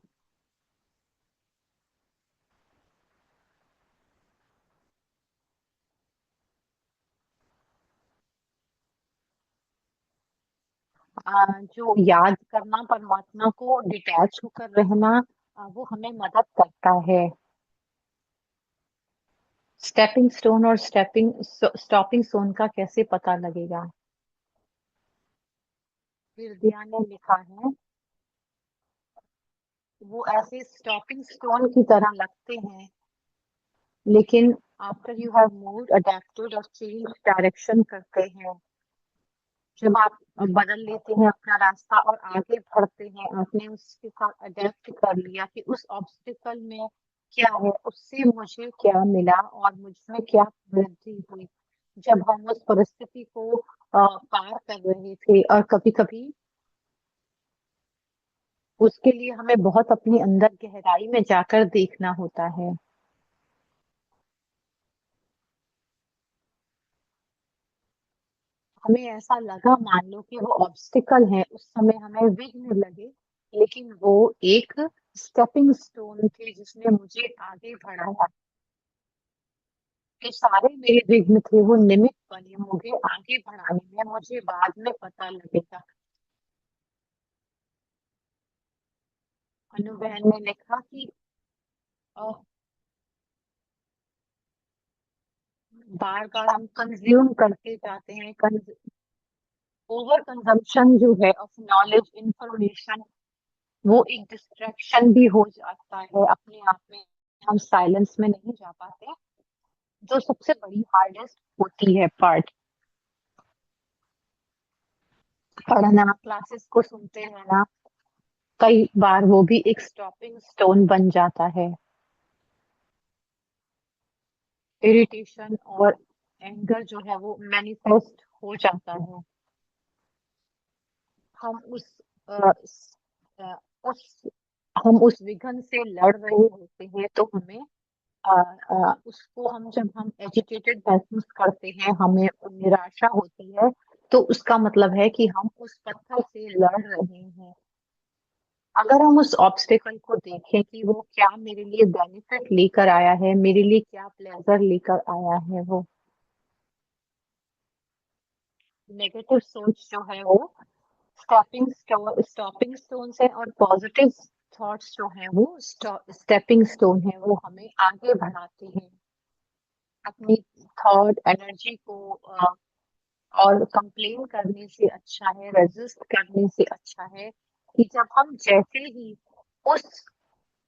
जो याद करना परमात्मा को डिटैच होकर रहना वो हमें मदद करता है। स्टेपिंग स्टोन और स्टॉपिंग स्टोन का कैसे पता लगेगा। फिर दिया ने लिखा है वो ऐसे स्टॉपिंग स्टोन की तरह लगते हैं लेकिन after you have moved adapted और चेंज डायरेक्शन करते हैं। जब आप बदल लेते हैं अपना रास्ता और आगे बढ़ते हैं आपने उसके साथ अडेप्ट कर लिया कि उस ऑब्स्टिकल में क्या है उससे मुझे क्या मिला और मुझमें क्या वृद्धि हुई। जब हम उस परिस्थिति को पार कर रहे थे और कभी कभी उसके लिए हमें बहुत अपने अंदर गहराई में जाकर देखना होता है। हमें ऐसा लगा, मान लो कि वो ऑब्स्टिकल है, उस समय हमें विघ्न लगे, लेकिन वो एक स्टेपिंग स्टोन थे जिसने मुझे आगे बढ़ाया। जो सारे मेरे विघ्न थे वो निमित्त बने मुझे आगे बढ़ाने में, मुझे बाद में पता लगेगा। अनु बहन ने लिखा कि बार बार हम कंज्यूम करते जाते हैं। ओवर कंजम्पशन जो है ऑफ नॉलेज इंफॉर्मेशन, वो एक डिस्ट्रैक्शन भी हो जाता है अपने आप में। हम साइलेंस में नहीं जा पाते, जो सबसे बड़ी हार्डेस्ट होती है पार्ट। पढ़ना, क्लासेस को सुनते रहना, कई बार वो भी एक स्टॉपिंग स्टोन बन जाता है। इरिटेशन और एंगर जो है वो मैनिफेस्ट हो जाता है। हम अ, इस- अ, उस हम उस विघन से लड़ रहे होते हैं, तो हमें उसको हम जब हम एजिटेटेड महसूस करते हैं, हमें निराशा होती है, तो उसका मतलब है कि हम उस पत्थर से लड़ रहे हैं। अगर हम उस ऑब्स्टिकल को देखें कि वो क्या मेरे लिए बेनिफिट लेकर आया है, मेरे लिए क्या प्लेजर लेकर आया है, वो नेगेटिव सोच जो है वो स्टॉपिंग स्टोन है, और पॉजिटिव थॉट्स जो है वो स्टेपिंग स्टोन है, वो हमें आगे बढ़ाते हैं। अपनी थॉट एनर्जी को और कंप्लेन करने से अच्छा है, रेजिस्ट करने से अच्छा है कि जब हम जैसे ही उस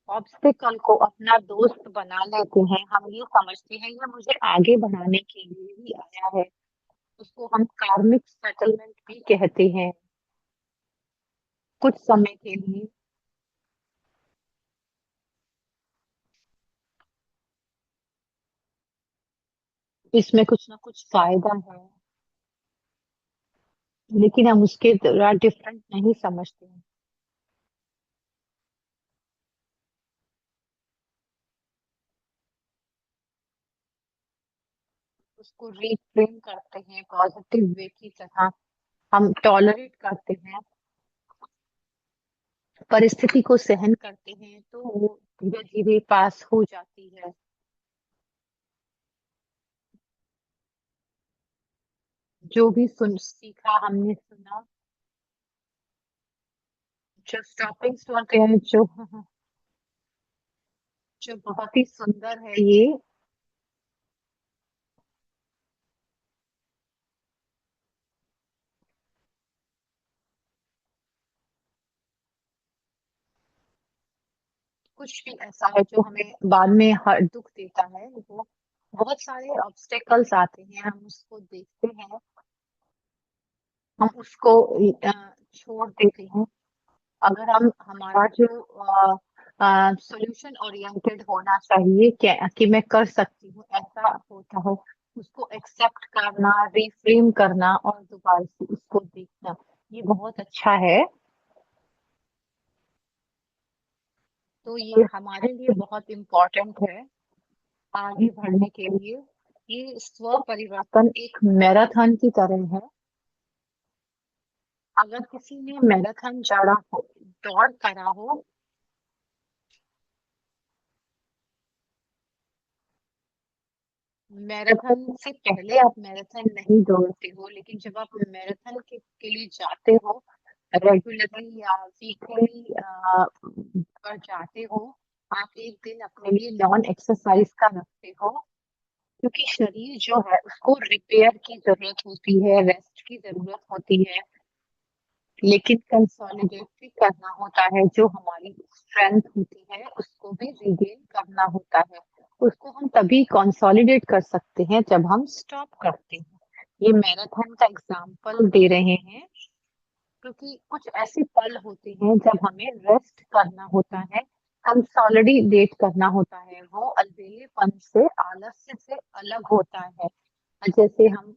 ऑब्स्टिकल को अपना दोस्त बना लेते हैं, हम ये समझते हैं ये मुझे आगे बढ़ाने के लिए ही आया है। उसको हम कार्मिक सेटलमेंट भी कहते हैं। कुछ समय के लिए इसमें कुछ ना कुछ फायदा है, लेकिन हम उसके द्वारा डिफरेंट नहीं समझते हैं। उसको रीफ्रेम करते हैं पॉजिटिव वे की तरह, हम टॉलरेट करते हैं, परिस्थिति को सहन करते हैं, तो वो धीरे धीरे पास हो जाती है। जो भी सुन सीखा हमने सुना, जो स्टॉपिंग स्टोन है, जो बहुत ही सुंदर है ये। कुछ भी ऐसा है जो हमें बाद में हर दुख देता है, वो बहुत सारे ऑब्स्टेकल्स आते हैं, हम उसको देखते हैं, हम उसको छोड़ देते हैं। अगर हम हमारा जो सोल्यूशन ओरिएंटेड होना चाहिए, क्या कि मैं कर सकती हूँ, ऐसा होता हो, उसको एक्सेप्ट करना, रिफ्रेम करना और दोबारा से उसको देखना, ये बहुत अच्छा है। तो ये हमारे लिए बहुत इम्पोर्टेंट है आगे बढ़ने के लिए। ये स्व परिवर्तन एक मैराथन की तरह है। अगर किसी ने मैराथन दौड़ करा हो, मैराथन से पहले आप मैराथन नहीं दौड़ते हो, लेकिन जब आप मैराथन के लिए जाते हो, रेगुलरली या वीकली पर जाते हो, आप एक दिन अपने लिए नॉन एक्सरसाइज का रखते हो, क्योंकि शरीर जो है उसको रिपेयर की जरूरत होती है, रेस्ट की जरूरत होती है। लेकिन कंसोलिडेट भी करना होता है, जो हमारी स्ट्रेंथ होती है उसको भी रिगेन करना होता है। उसको हम तभी कंसोलिडेट कर सकते हैं जब हम स्टॉप करते हैं। ये मैराथन का एग्जाम्पल दे रहे हैं, क्योंकि कुछ ऐसे पल होते हैं जब हमें रेस्ट करना होता है, कंसोलिडेट करना होता है, वो अलबेलेपन से, आलस्य से अलग होता है। जैसे हम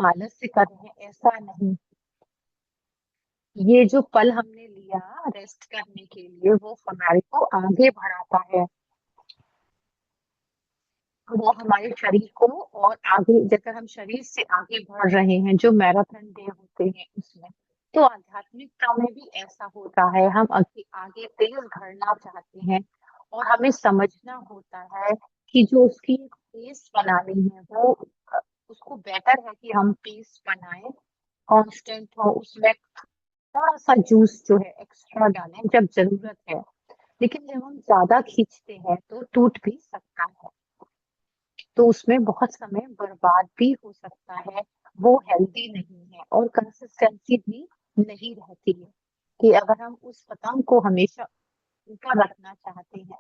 आलस्य कर रहे हैं ऐसा नहीं, ये जो पल हमने लिया रेस्ट करने के लिए वो हमारे को आगे बढ़ाता है। वो हमारे शरीर को और आगे, जैसे हम शरीर से आगे बढ़ रहे हैं जो मैराथन डे होते हैं उसमें, तो आध्यात्मिकता में भी ऐसा होता है। हम आगे आगे तेज बढ़ना चाहते हैं और हमें समझना होता है कि जो उसकी पेस बनानी है वो उसको बेटर है कि हम पेस बनाए, कांस्टेंट हो उसमें, थोड़ा सा जूस जो है एक्स्ट्रा डालें जब जरूरत है। लेकिन जब हम ज्यादा खींचते हैं तो टूट भी सकता है, तो उसमें बहुत समय बर्बाद भी हो सकता है। वो हेल्दी नहीं है और कंसिस्टेंसी भी नहीं रहती है। कि अगर हम उस पतंग को हमेशा ऊपर रखना चाहते हैं,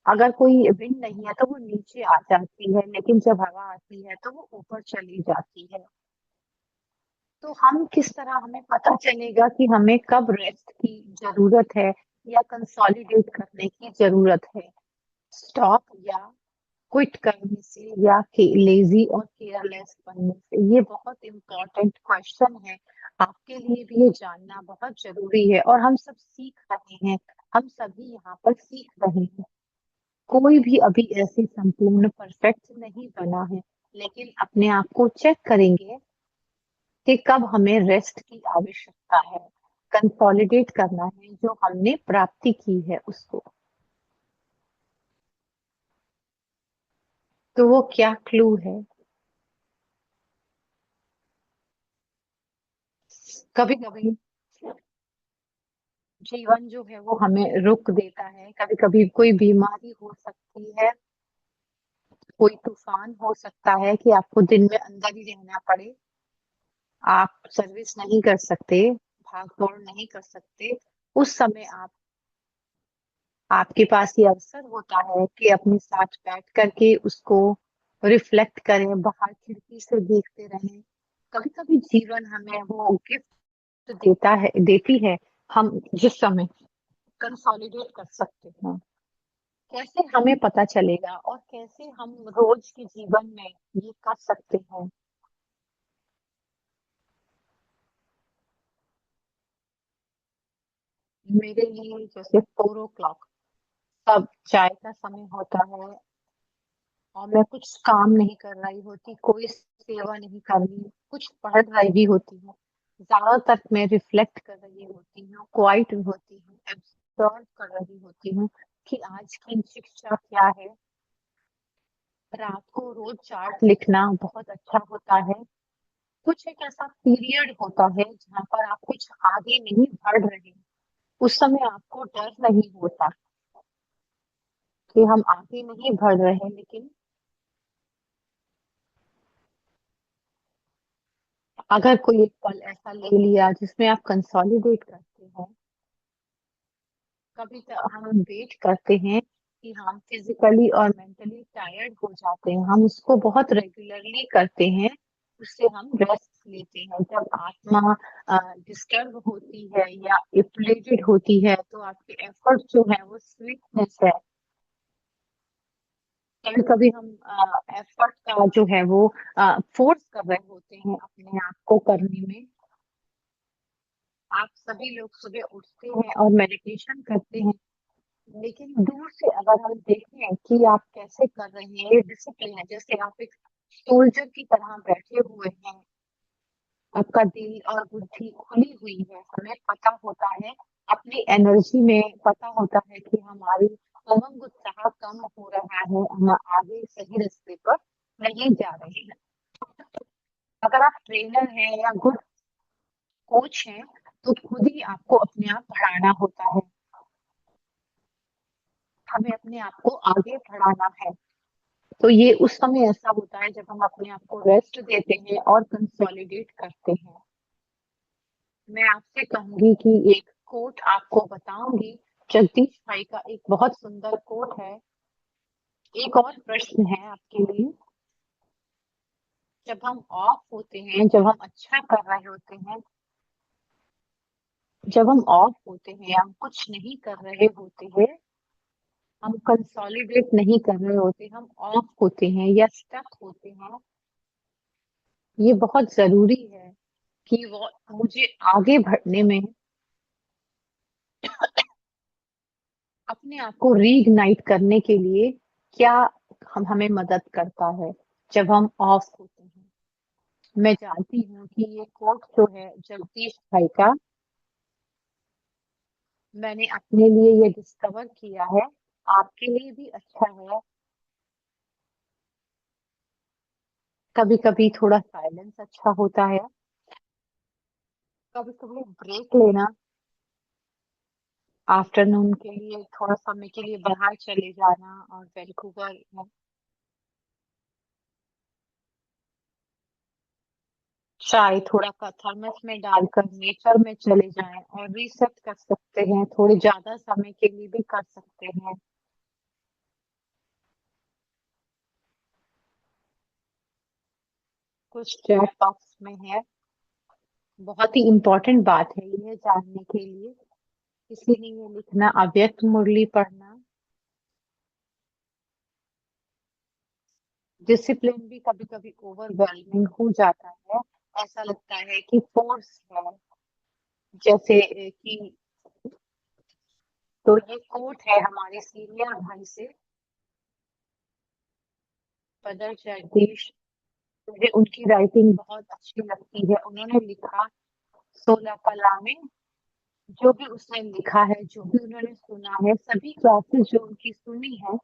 अगर कोई विंड नहीं है तो वो नीचे आ जाती है, लेकिन जब हवा आती है तो वो ऊपर चली जाती है। तो हम किस तरह, हमें पता चलेगा कि हमें कब रेस्ट की जरूरत है या कंसोलिडेट करने की जरूरत है, स्टॉप या क्विट करने से, या लेजी और केयरलेस बनने से? ये बहुत इम्पोर्टेंट क्वेश्चन है। आपके लिए भी ये जानना बहुत जरूरी है और हम सब सीख रहे हैं। हम सभी यहाँ पर सीख रहे हैं। कोई भी अभी ऐसे संपूर्ण परफेक्ट नहीं बना है, लेकिन अपने आप को चेक करेंगे कि कब हमें रेस्ट की आवश्यकता है, कंसोलिडेट करना है जो हमने प्राप्ति की है उसको। तो वो क्या क्लू है? कभी कभी जीवन जो है वो हमें रुक देता है, कभी कभी कोई बीमारी हो सकती है, कोई तूफान हो सकता है कि आपको दिन में अंदर ही रहना पड़े, आप सर्विस नहीं कर सकते, भाग दौड़ नहीं कर सकते। उस समय आपके पास ये अवसर होता है कि अपने साथ बैठ करके उसको रिफ्लेक्ट करें, बाहर खिड़की से देखते रहें। कभी कभी जीवन हमें वो गिफ्ट देता है, देती है, हम जिस समय कंसोलिडेट कर सकते हैं। कैसे हमें पता चलेगा और कैसे हम रोज के जीवन में ये कर सकते हैं? मेरे लिए जैसे 4 o'clock, तब चाय का समय होता है और मैं कुछ काम नहीं कर रही होती, कोई सेवा नहीं करनी, कुछ पढ़ रही होती हूँ, ज्यादातर मैं रिफ्लेक्ट कर रही होती हूँ, क्वाइट होती हूँ, एब्जॉर्व कर रही होती हूँ कि आज की शिक्षा क्या है। रात को रोज चार्ट लिखना बहुत अच्छा होता है। कुछ एक ऐसा पीरियड होता है जहाँ पर आप कुछ आगे नहीं बढ़ रहे, उस समय आपको डर नहीं होता कि हम आगे नहीं बढ़ रहे हैं, लेकिन अगर कोई एक पल ऐसा ले लिया जिसमें आप कंसोलिडेट करते हैं। कभी हम वेट करते हैं कि हम फिजिकली और मेंटली टायर्ड हो जाते हैं, हम उसको बहुत रेगुलरली करते हैं, उससे हम रेस्ट लेते हैं। जब आत्मा डिस्टर्ब होती है या इफ्लेटेड होती है तो आपके एफर्ट जो है वो स्वीटनेस है। कभी कभी हम एफर्ट का जो है वो फोर्स कर रहे होते हैं अपने आप को करने में। आप सभी लोग सुबह उठते हैं और मेडिटेशन करते हैं, लेकिन दूर से अगर हम देखें कि आप कैसे कर रहे हैं, ये डिसिप्लिन है, जैसे आप एक सोल्जर की तरह बैठे हुए हैं, आपका दिल और बुद्धि खुली हुई है, हमें पता होता है, अपनी एनर्जी में पता होता है कि हमारी उमंग उत्साह कम हो रहा है, हम आगे सही रास्ते पर नहीं जा रहे हैं। अगर आप ट्रेनर हैं या गुड कोच हैं तो खुद ही आपको अपने आप बढ़ाना होता है, हमें अपने आप को आगे बढ़ाना है। तो ये उस समय ऐसा होता है जब हम अपने आप को रेस्ट देते हैं और कंसोलिडेट करते हैं। मैं आपसे कहूंगी कि एक कोट आपको बताऊंगी, जगदीश भाई का एक बहुत सुंदर कोट है। एक और प्रश्न है आपके लिए। जब हम ऑफ होते हैं, जब हम अच्छा कर रहे होते हैं, जब हम ऑफ होते हैं, हम कुछ नहीं कर रहे होते हैं, हम कंसोलिडेट नहीं कर रहे होते, हम ऑफ होते हैं या स्टक होते हैं, ये बहुत जरूरी है कि वो मुझे आगे बढ़ने में अपने आप को रीइग्नाइट करने के लिए क्या हम हमें मदद करता है जब हम ऑफ होते हैं। मैं जानती हूँ कि ये कोट जो है जगदीश भाई का, मैंने अपने लिए ये डिस्कवर किया है, आपके लिए भी अच्छा है। कभी कभी थोड़ा साइलेंस अच्छा होता है, कभी कभी ब्रेक लेना, आफ्टरनून के लिए थोड़ा समय के लिए बाहर चले जाना और वैंकूवर में चाय थोड़ा का थर्मस में डालकर नेचर में चले जाएं और रीसेट कर सकते हैं, थोड़े ज्यादा समय के लिए भी कर सकते हैं। कुछ चैट बॉक्स में है, बहुत ही इम्पोर्टेंट बात है ये जानने के लिए। किसी ने ये लिखना, अव्यक्त मुरली पढ़ना, डिसिप्लिन भी कभी कभी ओवरवेलमिंग हो जाता है, ऐसा लगता है कि फोर्स है, जैसे कि। तो ये कोट है हमारे सीनियर भाई से, पदर जगदीश। मुझे उनकी राइटिंग बहुत अच्छी लगती है। उन्होंने लिखा 16 कला में, जो भी उसने लिखा है, जो भी उन्होंने सुना है, सभी क्लासेस जो उनकी सुनी है,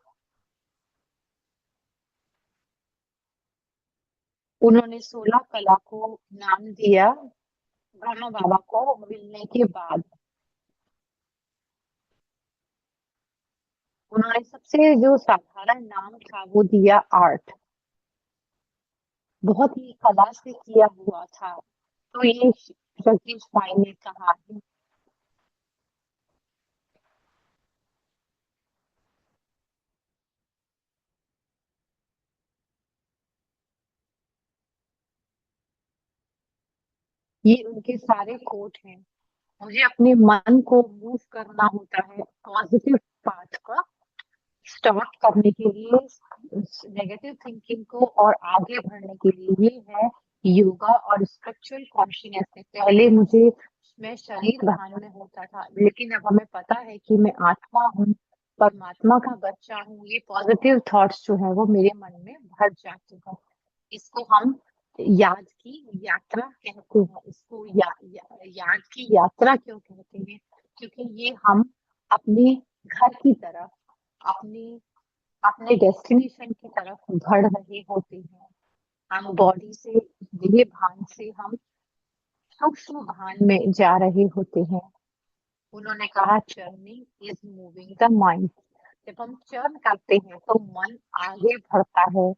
उन्होंने 16 कला को नाम दिया ब्रह्मा बाबा को मिलने के बाद। उन्होंने सबसे जो साधारण नाम था वो दिया आर्ट, बहुत ही कला से किया हुआ था। तो ये जगदीश भाई ने कहा है। ये उनके सारे कोट हैं। मुझे अपने मन को मूव करना होता है पॉजिटिव पाथ का, स्टार्ट करने के लिए नेगेटिव थिंकिंग को और आगे बढ़ने के लिए, ये है योगा और स्पिरिचुअल कॉन्शियसनेस। पहले मुझे, मैं शरीर भान में होता था, लेकिन अब हमें पता है कि मैं आत्मा हूँ, परमात्मा का बच्चा हूँ। ये पॉजिटिव थॉट्स जो है वो मेरे मन में भर जाते हैं। इसको हम याद की यात्रा कहते हैं। इसको याद की यात्रा क्यों कहते हैं? क्योंकि ये हम अपने घर की तरफ, अपने अपने डेस्टिनेशन की तरफ बढ़ रहे होते हैं। हम बॉडी से, देह भान से हम सूक्ष्म भान में जा रहे होते हैं। उन्होंने कहा churning is moving the mind. जब हम चर्न करते हैं तो मन आगे बढ़ता है।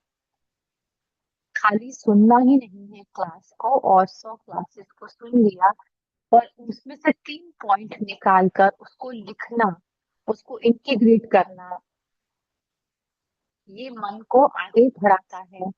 खाली सुनना ही नहीं है क्लास को, और 100 क्लासेस को सुन लिया और उसमें से 3 पॉइंट निकाल कर उसको लिखना, उसको इंटीग्रेट करना, ये मन को आगे बढ़ाता है।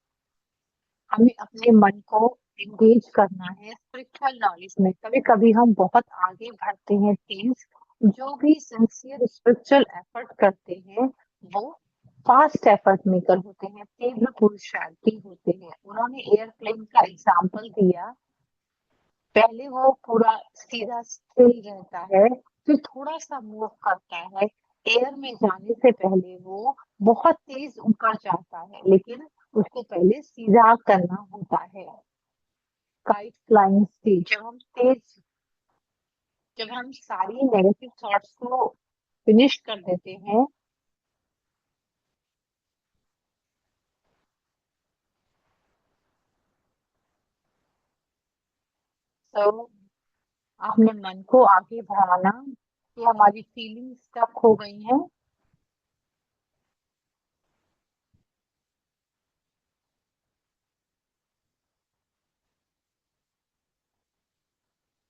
हमें अपने मन को एंगेज करना है स्पिरिचुअल नॉलेज में। कभी कभी हम बहुत आगे बढ़ते हैं टीम्स, जो भी सिंसियर स्पिरिचुअल एफर्ट करते हैं वो फास्ट एफर्ट मेकर होते हैं, तीव्र पुरुषार्थी होते हैं। उन्होंने एयरप्लेन का एग्जाम्पल दिया। पहले वो पूरा सीधा स्टिल रहता है, फिर थोड़ा सा मूव करता है। एयर में जाने से पहले वो बहुत तेज ऊपर जाता है, लेकिन उसको पहले सीधा करना होता है। काइट फ्लाइंग स्टेज, जब हम सारी नेगेटिव थॉट्स को फिनिश कर देते हैं, तो अपने मन को आगे बढ़ाना, कि हमारी फीलिंग्स स्टक हो गई हैं,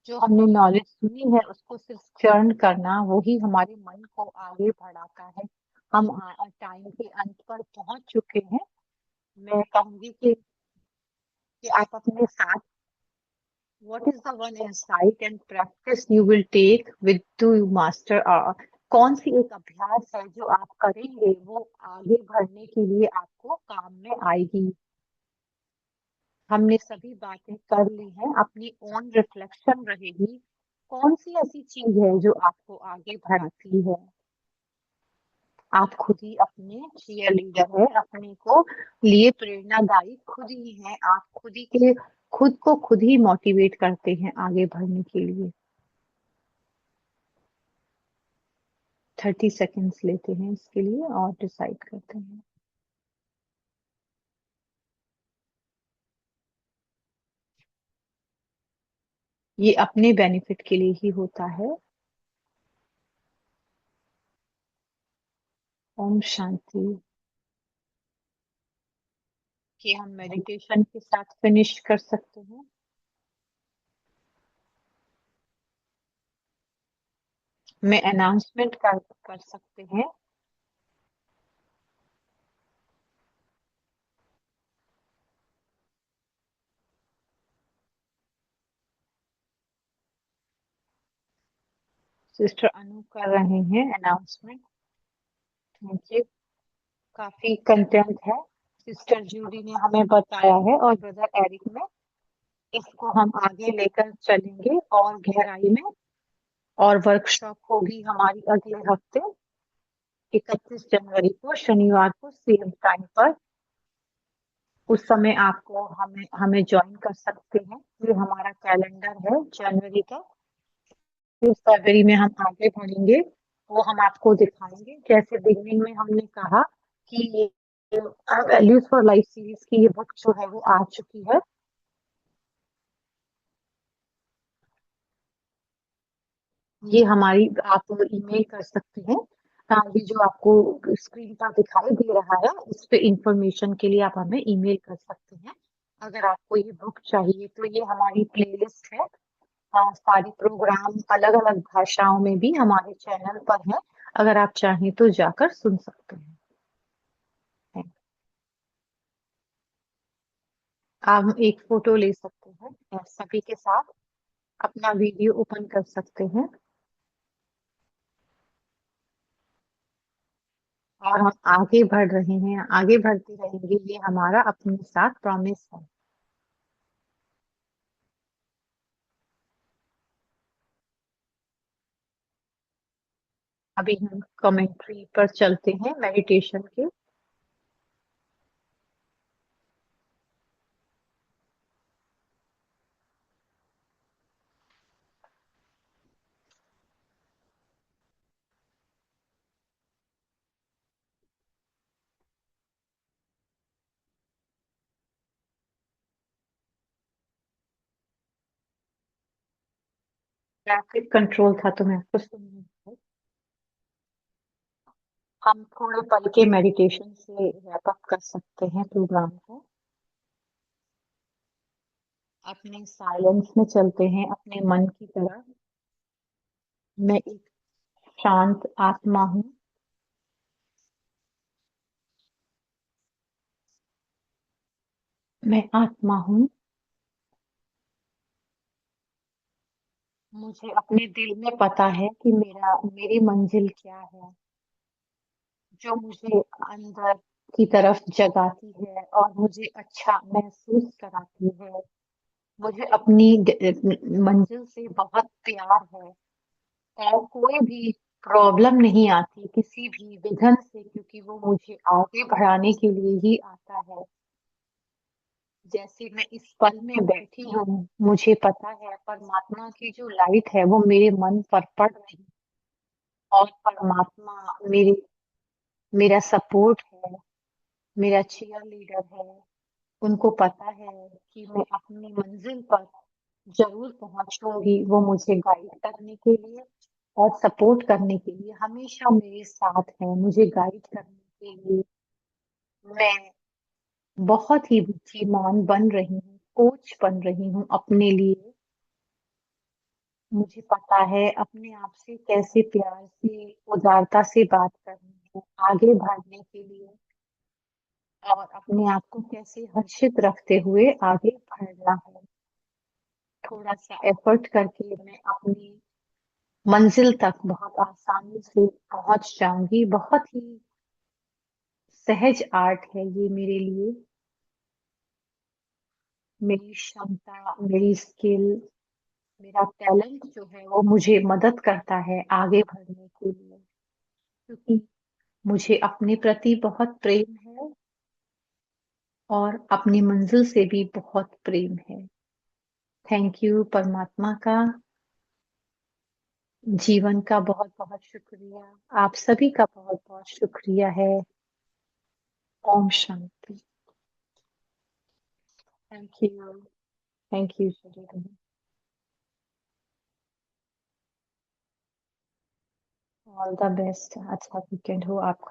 जो हमने नॉलेज सुनी है उसको सिर्फ चर्न करना, वही हमारे मन को आगे बढ़ाता है। हम टाइम के अंत पर पहुंच चुके हैं। मैं कहूंगी कि आप अपने साथ, what is the one insight and practice you will take with to master, कौन सी एक अभ्यास है जो आप करेंगे वो आगे बढ़ने के लिए आपको काम में आएगी। हमने सभी बातें कर ली हैं, अपनी ओन रिफ्लेक्शन रहेगी। कौन सी ऐसी चीज है जो आपको आगे बढ़ाती है? आप खुद ही अपने चीयर लीडर है, अपने को लिए प्रेरणादायी खुद ही हैं। आप खुद को खुद ही मोटिवेट करते हैं आगे बढ़ने के लिए। 30 सेकेंड्स लेते हैं इसके लिए और डिसाइड करते हैं। ये अपने बेनिफिट के लिए ही होता है। ओम शांति। कि हम मेडिटेशन के साथ फिनिश कर सकते हैं। में अनाउंसमेंट कर सकते हैं। सिस्टर अनु कर रहे हैं अनाउंसमेंट। Thank you. काफी कंटेंट है, सिस्टर जूडी ने हमें बताया है और ब्रदर एरिक ने। इसको हम आगे लेकर चलेंगे और गहराई में। और वर्कशॉप होगी हमारी अगले हफ्ते 31 जनवरी को, शनिवार को सेम टाइम पर। उस समय आपको हमें हमें ज्वाइन कर सकते हैं। ये हमारा कैलेंडर है जनवरी का। फिर फरवरी में हम आगे बढ़ेंगे, वो हम आपको दिखाएंगे। जैसे बिगनिंग में हमने कहा कि ये वैल्यूज फॉर लाइफ सीरीज की ये बुक जो है वो आ चुकी है। ये हमारी आप ईमेल कर सकते हैं। ये जो आपको स्क्रीन पर दिखाई दे रहा है, इस पे इंफॉर्मेशन के लिए आप हमें ईमेल कर सकते हैं। अगर आपको ये बुक चाहिए तो ये हमारी प्लेलिस्ट है। सारी प्रोग्राम अलग अलग भाषाओं में भी हमारे चैनल पर है। अगर आप चाहें तो जाकर सुन सकते हैं। आप एक फोटो ले सकते हैं सभी के साथ। अपना वीडियो ओपन कर सकते हैं। और हम आगे बढ़ रहे हैं, आगे बढ़ते रहेंगे, ये हमारा अपने साथ प्रॉमिस है। अभी हम कमेंट्री पर चलते हैं मेडिटेशन के। ट्रैफिक कंट्रोल था तो मैं आपको सुन नहीं पाई। हम थोड़े पल के मेडिटेशन से रैप अप कर सकते हैं प्रोग्राम को। अपने साइलेंस में चलते हैं, अपने मन की तरफ। मैं एक शांत आत्मा हूँ। मैं आत्मा हूँ। मुझे अपने दिल में पता है कि मेरी मंजिल क्या है, जो मुझे अंदर की तरफ जगाती है और मुझे अच्छा महसूस कराती है। मुझे अपनी मंजिल से बहुत प्यार है। और कोई भी प्रॉब्लम नहीं आती किसी भी विघन से, क्योंकि वो मुझे आगे बढ़ाने के लिए ही आता है। जैसे मैं इस पल में बैठी हूँ, मुझे पता है परमात्मा की जो लाइट है वो मेरे मन पर पड़ रही है। और परमात्मा मेरा सपोर्ट है, मेरा चीयर लीडर है। उनको पता है कि मैं अपनी मंजिल पर जरूर पहुंचूंगी। वो मुझे गाइड करने के लिए और सपोर्ट करने के लिए हमेशा मेरे साथ है, मुझे गाइड करने के लिए। मैं बहुत ही बुद्धिमान बन रही हूँ, कोच बन रही हूँ अपने लिए। मुझे पता है अपने आप से कैसे प्यार से, उदारता से बात करनी है आगे बढ़ने के लिए। और अपने आप को कैसे हर्षित रखते हुए आगे बढ़ना है। थोड़ा सा एफर्ट करके मैं अपनी मंजिल तक बहुत आसानी से पहुंच जाऊंगी। बहुत ही सहज आर्ट है ये मेरे लिए। मेरी क्षमता, मेरी स्किल, मेरा टैलेंट जो है वो मुझे मदद करता है आगे बढ़ने के लिए, क्योंकि मुझे अपने प्रति बहुत प्रेम है और अपनी मंजिल से भी बहुत प्रेम है। थैंक यू परमात्मा का, जीवन का बहुत-बहुत शुक्रिया। आप सभी का बहुत-बहुत शुक्रिया है। ओम शांति। Thank you. थैंक यू शरीर। All the best. अच्छा वीकेंड हो आपका।